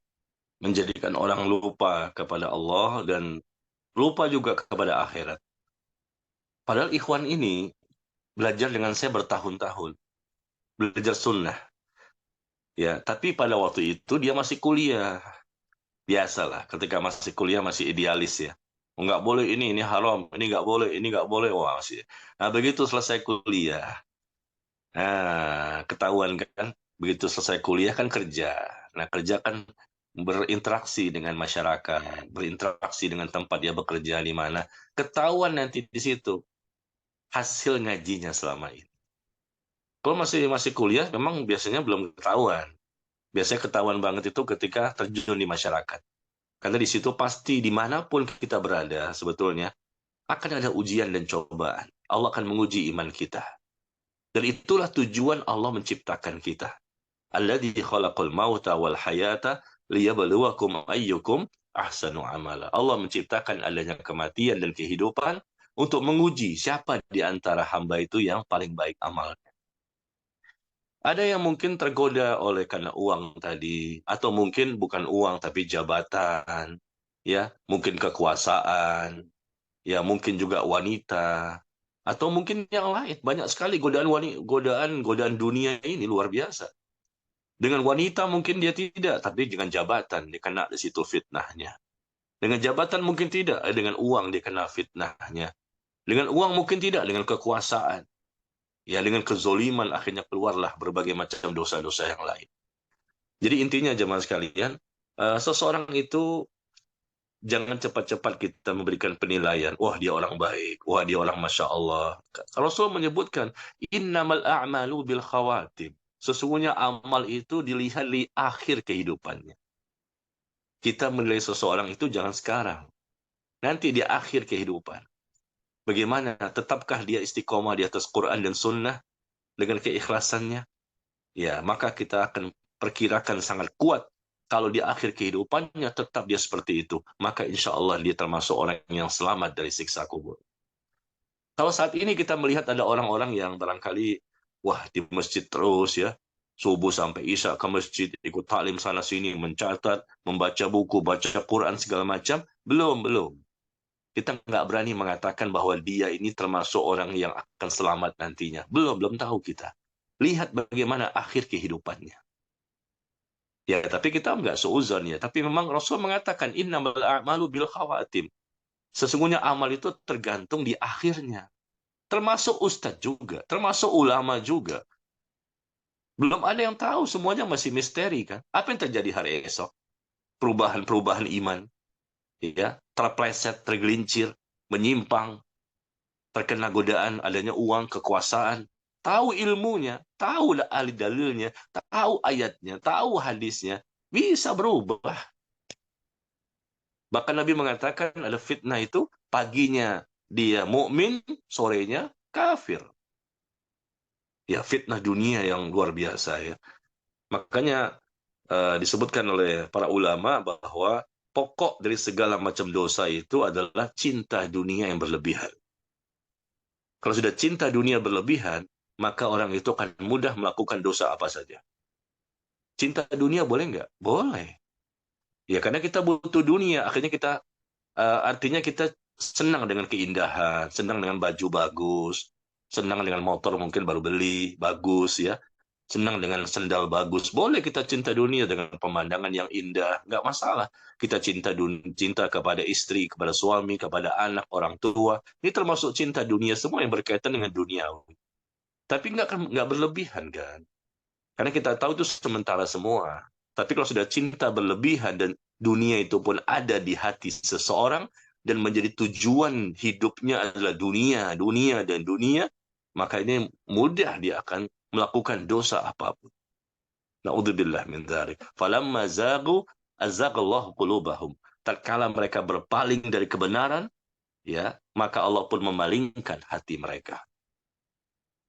menjadikan orang lupa kepada Allah dan lupa juga kepada akhirat. Padahal ikhwan ini belajar dengan saya bertahun-tahun. Belajar sunnah. Ya, tapi pada waktu itu dia masih kuliah. Biasalah, ketika masih kuliah masih idealis ya. Nggak boleh ini haram, ini nggak boleh. Wah, masih. Nah, begitu selesai kuliah. Nah, ketahuan kan, begitu selesai kuliah kan kerja. Nah, kerja kan berinteraksi dengan masyarakat, berinteraksi dengan tempat dia bekerja di mana. Ketahuan nanti di situ hasil ngajinya selama ini. Kalau masih kuliah, memang biasanya belum ketahuan. Biasanya ketahuan banget itu ketika terjun di masyarakat. Karena di situ pasti dimanapun kita berada sebetulnya akan ada ujian dan cobaan. Allah akan menguji iman kita. Dan itulah tujuan Allah menciptakan kita. Alladzi khalaqal mauta wal hayata liyabluwakum ayyukum ahsanu amala. Allah menciptakan adanya kematian dan kehidupan untuk menguji siapa di antara hamba itu yang paling baik amalnya. Ada yang mungkin tergoda oleh karena uang tadi, atau mungkin bukan uang tapi jabatan, ya, mungkin kekuasaan, ya, mungkin juga wanita, atau mungkin yang lain. Banyak sekali godaan dunia ini luar biasa. Dengan wanita mungkin dia tidak, tapi dengan jabatan dia kena di situ fitnahnya. Dengan jabatan mungkin tidak, dengan uang dia kena fitnahnya. Dengan uang mungkin tidak, dengan kekuasaan. Ya, dengan kezoliman akhirnya keluarlah berbagai macam dosa-dosa yang lain. Jadi intinya jemaah sekalian, seseorang itu jangan cepat-cepat kita memberikan penilaian. Wah, dia orang baik. Wah, dia orang Masya Allah. Rasul menyebutkan, innamal a'malu bil khawatim. Sesungguhnya amal itu dilihat di akhir kehidupannya. Kita menilai seseorang itu jangan sekarang. Nanti di akhir kehidupan. Bagaimana? Tetapkah dia istiqomah di atas Quran dan Sunnah dengan keikhlasannya? Ya, maka kita akan perkirakan sangat kuat kalau di akhir kehidupannya tetap dia seperti itu. Maka insya Allah dia termasuk orang yang selamat dari siksa kubur. Kalau saat ini kita melihat ada orang-orang yang barangkali, wah, di masjid terus ya, subuh sampai isya ke masjid, ikut taklim sana sini, mencatat, membaca buku, baca Quran segala macam, belum. Kita nggak berani mengatakan bahwa dia ini termasuk orang yang akan selamat nantinya. Belum tahu kita. lihat bagaimana akhir kehidupannya. Ya, tapi kita nggak seuzon ya. Tapi memang Rasul mengatakan, innamal a'malu bil khawatim. Sesungguhnya amal itu tergantung di akhirnya. Termasuk ustadz juga, termasuk ulama juga. Belum ada yang tahu, semuanya masih misteri kan. Apa yang terjadi hari esok? Perubahan-perubahan iman, ya, terpleset, tergelincir, menyimpang, terkena godaan adanya uang, kekuasaan. Tahu ilmunya, tahu ahli dalilnya, tahu ayatnya, tahu hadisnya, bisa berubah. Bahkan Nabi mengatakan ada fitnah itu paginya dia mukmin, sorenya kafir. Ya, fitnah dunia yang luar biasa ya. Makanya disebutkan oleh para ulama bahwa pokok dari segala macam dosa itu adalah cinta dunia yang berlebihan. Kalau sudah cinta dunia berlebihan, maka orang itu akan mudah melakukan dosa apa saja. Cinta dunia boleh nggak? Boleh. Ya, karena kita butuh dunia, akhirnya kita artinya kita senang dengan keindahan, senang dengan baju bagus, senang dengan motor mungkin baru beli, bagus ya. Senang dengan sendal bagus. Boleh kita cinta dunia dengan pemandangan yang indah, nggak masalah. Kita cinta kepada istri, kepada suami, kepada anak, orang tua. Ini termasuk cinta dunia semua yang berkaitan dengan dunia. Tapi nggak berlebihan kan? Karena kita tahu itu sementara semua. Tapi kalau sudah cinta berlebihan dan dunia itu pun ada di hati seseorang dan menjadi tujuan hidupnya adalah dunia, dunia, dan dunia, maka ini mudah dia akan melakukan dosa apapun. Na'udzubillah min dzalik. Falamma zagu azaghallahu qulubahum. Tatkala mereka berpaling dari kebenaran, ya, maka Allah pun memalingkan hati mereka.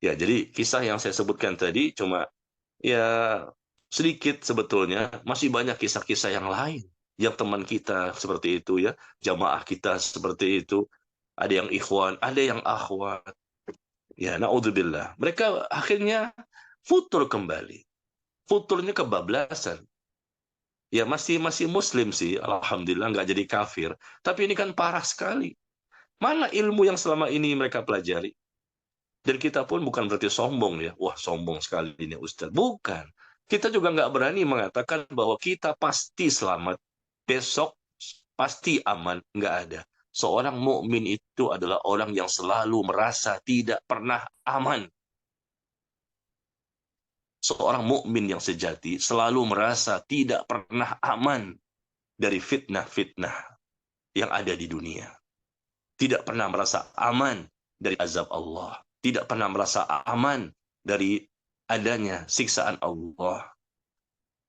Ya, jadi kisah yang saya sebutkan tadi cuma ya sedikit sebetulnya, masih banyak kisah-kisah yang lain. Yang teman kita seperti itu ya, jamaah kita seperti itu. Ada yang ikhwan, ada yang akhwat. Ya, na'udzubillah. Mereka akhirnya futur kembali. Futurnya kebablasan. Ya, masih muslim sih, alhamdulillah nggak jadi kafir. Tapi ini kan parah sekali. Mana ilmu yang selama ini mereka pelajari? Dan kita pun bukan berarti sombong ya. Wah, sombong sekali ini Ustaz. Bukan. Kita juga nggak berani mengatakan bahwa kita pasti selamat. Besok pasti aman. Nggak ada. Seorang mukmin itu adalah orang yang selalu merasa tidak pernah aman. Seorang mukmin yang sejati selalu merasa tidak pernah aman dari fitnah-fitnah yang ada di dunia. Tidak pernah merasa aman dari azab Allah. Tidak pernah merasa aman dari adanya siksaan Allah.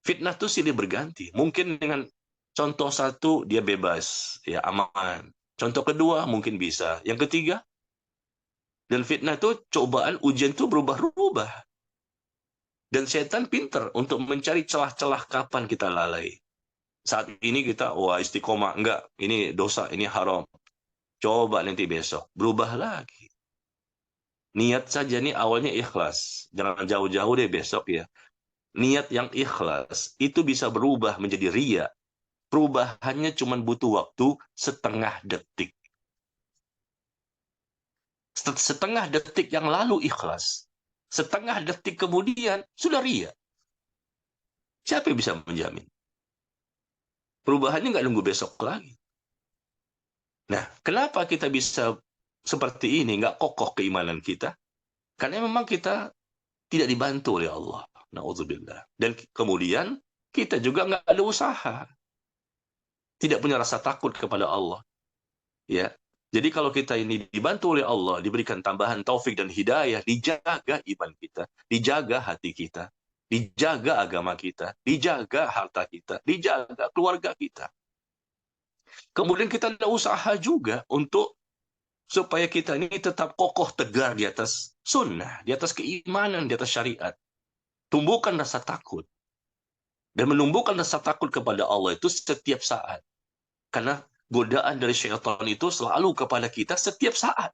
Fitnah itu silih berganti. Mungkin dengan contoh satu dia bebas, ya aman. Contoh kedua mungkin bisa. Yang ketiga, dan fitnah itu cobaan ujian itu berubah-ubah. Dan setan pinter untuk mencari celah-celah kapan kita lalai. Saat ini kita, wah istiqomah. Enggak, ini dosa, ini haram. Coba nanti besok, berubah lagi. Niat saja nih awalnya ikhlas. Jangan jauh-jauh deh besok ya. Niat yang ikhlas, itu bisa berubah menjadi ria. Perubahannya cuma butuh waktu setengah detik. Setengah detik yang lalu ikhlas. Setengah detik kemudian sudah ria. Siapa yang bisa menjamin? Perubahannya nggak nunggu besok lagi. Nah, kenapa kita bisa seperti ini, nggak kokoh keimanan kita? Karena memang kita tidak dibantu oleh Allah. Na'udzubillah. Dan kemudian kita juga nggak ada usaha. Tidak punya rasa takut kepada Allah. Ya. Jadi kalau kita ini dibantu oleh Allah, diberikan tambahan taufik dan hidayah, dijaga iman kita, dijaga hati kita, dijaga agama kita, dijaga harta kita, dijaga keluarga kita. Kemudian kita ada usaha juga untuk supaya kita ini tetap kokoh tegar di atas sunnah, di atas keimanan, di atas syariat. Tumbuhkan rasa takut. Dan menumbuhkan rasa takut kepada Allah itu setiap saat. Karena godaan dari syaitan itu selalu kepada kita setiap saat.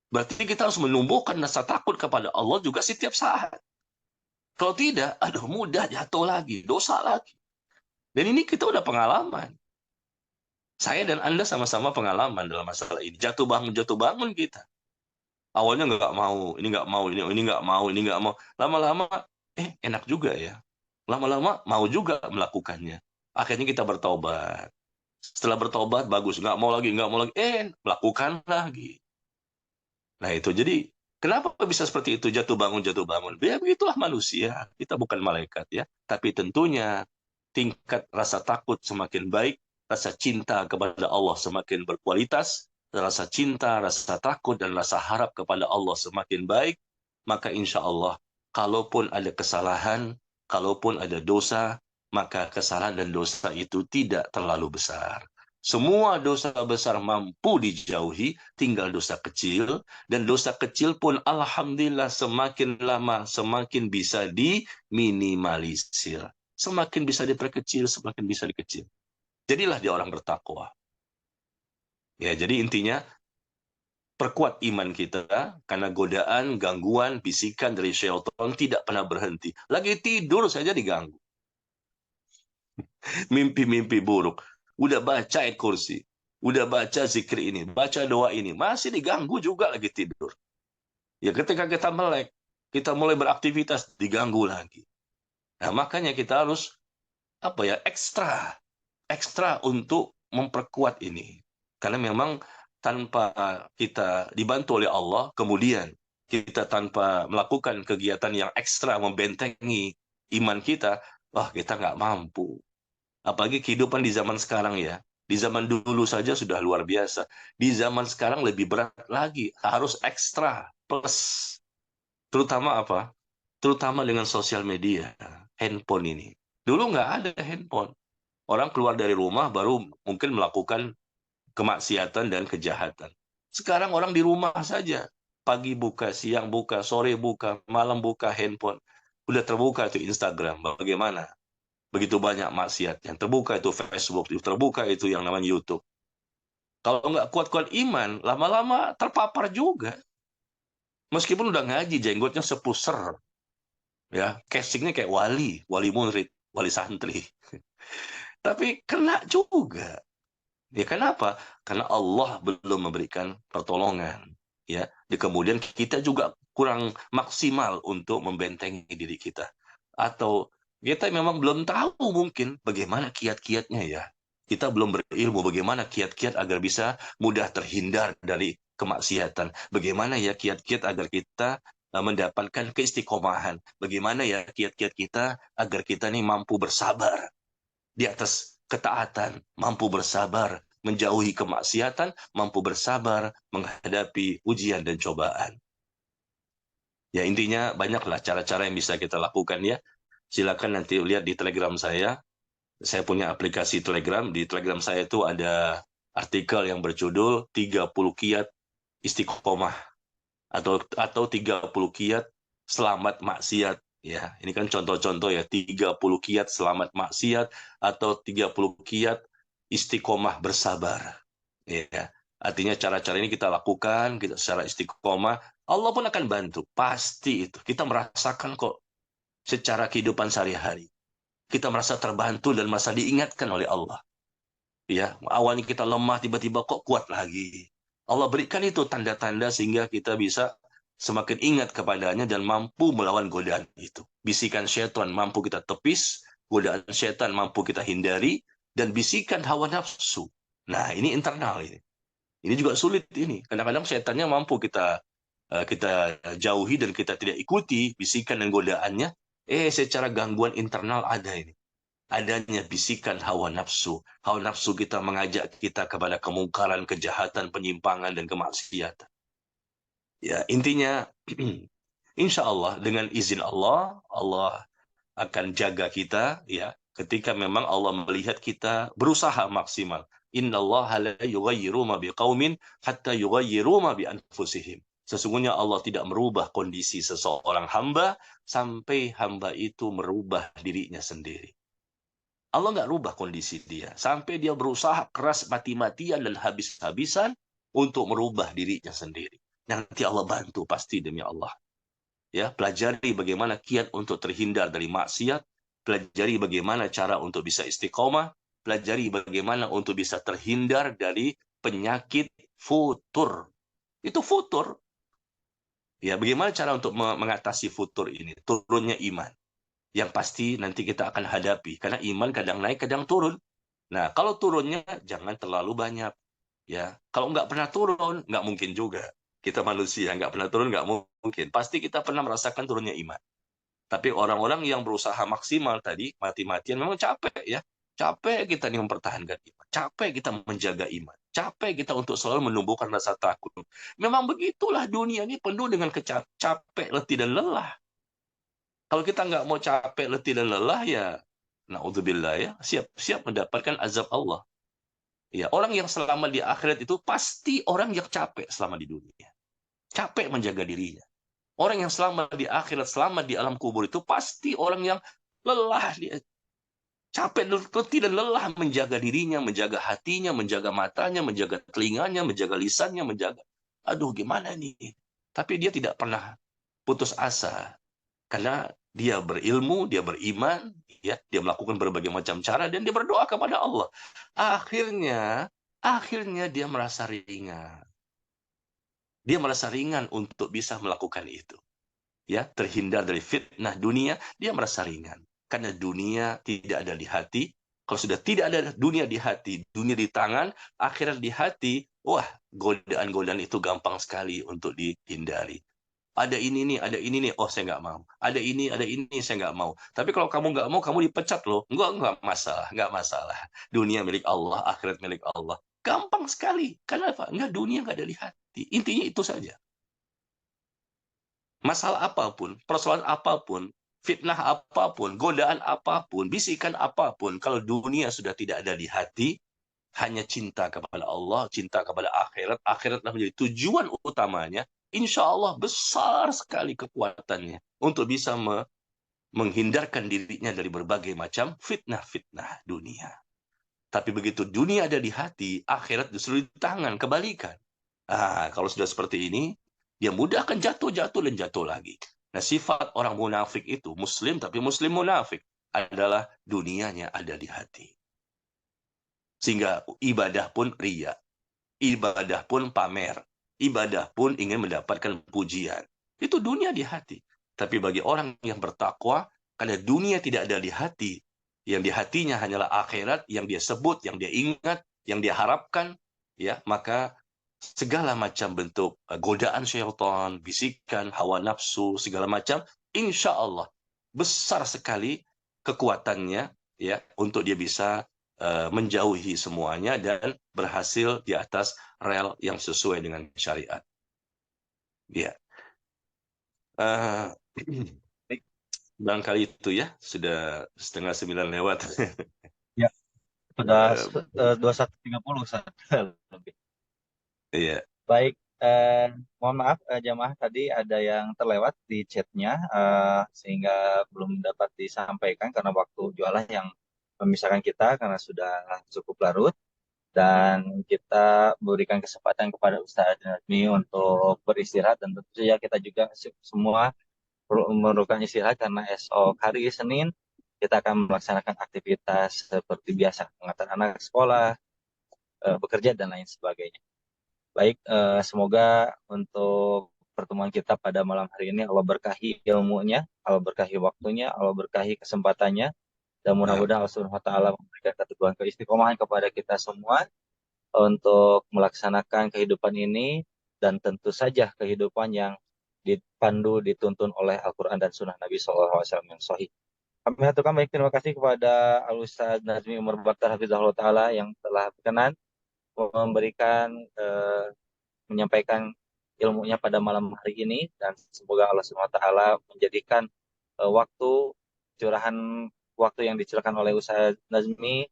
Berarti kita harus menumbuhkan rasa takut kepada Allah juga setiap saat. Kalau tidak, aduh mudah jatuh lagi, dosa lagi. Dan ini kita udah pengalaman. Saya dan Anda sama-sama pengalaman dalam masalah ini. Jatuh bangun kita. Awalnya nggak mau, ini nggak mau, ini nggak mau, ini nggak mau. Lama-lama, enak juga ya. Lama-lama mau juga melakukannya. Akhirnya kita bertobat. Setelah bertobat, bagus. Nggak mau lagi, nggak mau lagi. Melakukan lagi. Nah itu, jadi kenapa bisa seperti itu? Jatuh bangun, jatuh bangun. Ya begitulah manusia. Kita bukan malaikat ya. Tapi tentunya tingkat rasa takut semakin baik, rasa cinta kepada Allah semakin berkualitas, rasa cinta, rasa takut, dan rasa harap kepada Allah semakin baik, maka insya Allah, kalaupun ada kesalahan, kalaupun ada dosa, maka kesalahan dan dosa itu tidak terlalu besar. Semua dosa besar mampu dijauhi, tinggal dosa kecil, dan dosa kecil pun alhamdulillah semakin lama semakin bisa diminimalisir. Semakin bisa diperkecil, semakin bisa dikecil. Jadilah dia orang bertakwa. Ya, jadi intinya perkuat iman kita, karena godaan, gangguan, bisikan dari syaitan tidak pernah berhenti. Lagi tidur saja diganggu. Mimpi-mimpi buruk. Udah baca ayat kursi, udah baca zikir ini, baca doa ini, masih diganggu juga lagi tidur. Ya ketika kita melek, kita mulai beraktivitas, diganggu lagi. Nah makanya kita harus ekstra untuk memperkuat ini. Karena memang tanpa kita dibantu oleh Allah, kemudian kita tanpa melakukan kegiatan yang ekstra membentengi iman kita, kita nggak mampu. Apalagi kehidupan di zaman sekarang ya. Di zaman dulu saja sudah luar biasa. Di zaman sekarang lebih berat lagi. Harus ekstra, plus. Terutama apa? Terutama dengan sosial media, handphone ini. Dulu nggak ada handphone. Orang keluar dari rumah baru mungkin melakukan kemaksiatan dan kejahatan. Sekarang orang di rumah saja. Pagi buka, siang buka, sore buka, malam buka handphone. Udah terbuka itu Instagram. Bagaimana? Begitu banyak maksiat. Yang terbuka itu Facebook, yang terbuka itu yang namanya YouTube. Kalau nggak kuat-kuat iman, lama-lama terpapar juga. Meskipun udah ngaji, jenggotnya sepuser. Ya, casingnya kayak wali murid, wali santri. Tapi kena juga. Ya kenapa? Karena Allah belum memberikan pertolongan. Ya, kemudian kita juga kurang maksimal untuk membentengi diri kita. Atau kita memang belum tahu mungkin bagaimana kiat-kiatnya ya. Kita belum berilmu bagaimana kiat-kiat agar bisa mudah terhindar dari kemaksiatan. Bagaimana ya kiat-kiat agar kita mendapatkan keistiqomahan. Bagaimana ya kiat-kiat kita agar kita nih mampu bersabar di atas ketaatan, mampu bersabar menjauhi kemaksiatan, mampu bersabar menghadapi ujian dan cobaan. Ya intinya banyaklah cara-cara yang bisa kita lakukan ya. Silakan nanti lihat di Telegram saya. Saya punya aplikasi Telegram. Di Telegram saya itu ada artikel yang berjudul 30 kiat istiqomah atau 30 kiat selamat maksiat. Ya, ini kan contoh-contoh ya, 30 kiat selamat maksiat atau 30 kiat istiqomah bersabar. Ya, artinya cara-cara ini kita lakukan, kita secara istiqomah, Allah pun akan bantu. Pasti itu. Kita merasakan kok secara kehidupan sehari-hari. Kita merasa terbantu dan merasa diingatkan oleh Allah. Ya, awalnya kita lemah, tiba-tiba kok kuat lagi. Allah berikan itu tanda-tanda sehingga kita bisa semakin ingat kepadanya dan mampu melawan godaan itu. Bisikan syaitan mampu kita tepis, godaan syaitan mampu kita hindari, dan bisikan hawa nafsu. Nah, ini internal ini. Ini juga sulit ini. Kadang-kadang syaitannya mampu kita jauhi dan kita tidak ikuti bisikan dan godaannya. Secara gangguan internal ada ini. Adanya bisikan hawa nafsu. Hawa nafsu kita mengajak kita kepada kemungkaran, kejahatan, penyimpangan, dan kemaksiatan. Ya, intinya insya Allah dengan izin Allah, Allah akan jaga kita ya ketika memang Allah melihat kita berusaha maksimal. Innallaha la yughayyiru ma biqaumin hatta yughayyiru ma bi anfusihim. Sesungguhnya Allah tidak merubah kondisi seseorang hamba sampai hamba itu merubah dirinya sendiri. Allah nggak rubah kondisi dia sampai dia berusaha keras mati-matian dan habis-habisan untuk merubah dirinya sendiri. Nanti Allah bantu pasti demi Allah. Ya, pelajari bagaimana kiat untuk terhindar dari maksiat, pelajari bagaimana cara untuk bisa istiqomah, pelajari bagaimana untuk bisa terhindar dari penyakit futur. Itu futur. Ya, bagaimana cara untuk mengatasi futur ini? Turunnya iman. Yang pasti nanti kita akan hadapi. Karena iman kadang naik, kadang turun. Nah, kalau turunnya jangan terlalu banyak. Ya, kalau nggak pernah turun, nggak mungkin juga. Kita manusia, nggak pernah turun, nggak mungkin. Pasti kita pernah merasakan turunnya iman. Tapi orang-orang yang berusaha maksimal tadi, mati-matian, memang capek ya. Capek kita nih mempertahankan iman. Capek kita menjaga iman. Capek kita untuk selalu menumbuhkan rasa takut. Memang begitulah dunia ini penuh dengan capek, letih, dan lelah. Kalau kita nggak mau capek, letih, dan lelah, ya naudzubillah ya, siap-siap mendapatkan azab Allah. Ya, orang yang selama di akhirat itu pasti orang yang capek selama di dunia. Capek menjaga dirinya. Orang yang selama di akhirat, selama di alam kubur itu pasti orang yang lelah, dia capek, letih, dan lelah menjaga dirinya, menjaga hatinya, menjaga matanya, menjaga telinganya, menjaga lisannya, menjaga. Aduh, gimana nih? Tapi dia tidak pernah putus asa karena dia berilmu, dia beriman, ya, dia melakukan berbagai macam cara dan dia berdoa kepada Allah. Akhirnya dia merasa ringan. Dia merasa ringan untuk bisa melakukan itu. Ya, terhindar dari fitnah dunia, dia merasa ringan. Karena dunia tidak ada di hati. Kalau sudah tidak ada dunia di hati, dunia di tangan, akhirat di hati, wah, godaan-godaan itu gampang sekali untuk dihindari. Ada ini nih, ada ini nih, oh saya nggak mau. Ada ini, saya nggak mau. Tapi kalau kamu nggak mau, kamu dipecat loh. Nggak masalah, nggak masalah. Dunia milik Allah, akhirat milik Allah. Gampang sekali. Karena apa? Nggak, dunia nggak ada di hati. Intinya itu saja. Masalah apapun, persoalan apapun, fitnah apapun, godaan apapun, bisikan apapun, kalau dunia sudah tidak ada di hati, hanya cinta kepada Allah, cinta kepada akhirat, akhiratlah menjadi tujuan utamanya, insya Allah besar sekali kekuatannya untuk bisa menghindarkan dirinya dari berbagai macam fitnah-fitnah dunia. Tapi begitu dunia ada di hati, akhirat justru di tangan, kebalikan. Kalau sudah seperti ini, dia mudah akan jatuh dan jatuh lagi. Nah, sifat orang munafik itu, muslim tapi muslim munafik, adalah dunianya ada di hati. Sehingga ibadah pun riya, ibadah pun pamer, ibadah pun ingin mendapatkan pujian. Itu dunia di hati. Tapi bagi orang yang bertakwa, karena dunia tidak ada di hati, yang di hatinya hanyalah akhirat, yang dia sebut, yang dia ingat, yang dia harapkan, ya, maka segala macam bentuk godaan syaitan, bisikan, hawa nafsu, segala macam, insya Allah besar sekali kekuatannya, ya, untuk dia bisa menjauhi semuanya dan berhasil di atas rel yang sesuai dengan syariat. Ya, barangkali itu ya, sudah 8:30 lewat. Ya, sudah 21.30 lebih. Iya. Baik, mohon maaf jamaah tadi ada yang terlewat di chatnya sehingga belum dapat disampaikan karena waktu jualah yang memisahkan kita karena sudah cukup larut dan kita berikan kesempatan kepada Ustadz Nazmi untuk beristirahat dan tentu saja kita juga semua memerlukan istirahat karena esok hari Senin kita akan melaksanakan aktivitas seperti biasa mengantar anak sekolah, bekerja dan lain sebagainya. Baik, semoga untuk pertemuan kita pada malam hari ini Allah berkahi ilmunya, Allah berkahi waktunya, Allah berkahi kesempatannya, dan mudah-mudahan Allah Subhanahu wa Ta'ala memberikan keteguhan keistiqomahan kepada kita semua untuk melaksanakan kehidupan ini dan tentu saja kehidupan yang dipandu, dituntun oleh Al-Quran dan Sunnah Nabi SAW yang sahih. Kami haturkan baik terima kasih kepada Al-Ustadz Nazmi Umar Bakhtar Hafizahullah Ta'ala yang telah berkenan memberikan menyampaikan ilmunya pada malam hari ini dan semoga Allah SWT menjadikan waktu curahan waktu yang dicurahkan oleh Ustadz Nazmi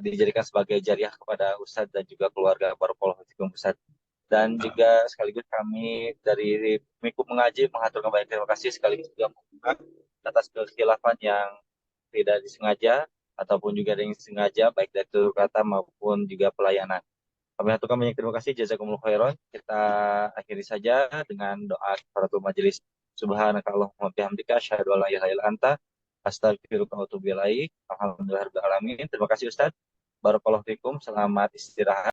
dijadikan sebagai jariah kepada Ustadz dan juga keluarga Barakallahu fikum Ustadz. Dan juga sekaligus kami dari Miku Mengaji mengaturkan banyak terima kasih sekaligus juga atas kekhilafan yang tidak disengaja ataupun juga yang disengaja baik dari tutur kata maupun juga pelayanan. Kami haturkan banyak terima kasih. Jazakumullah khairan. Kita akhiri saja dengan doa kafaratul majelis. Subhanakallahumma bihamdika asyhadu an la ilaha illa anta astaghfiruka wa atubu ilaik. Alhamdulillahirabbil alamin. Terima kasih Ustaz. Barakallahu fikum. Selamat istirahat.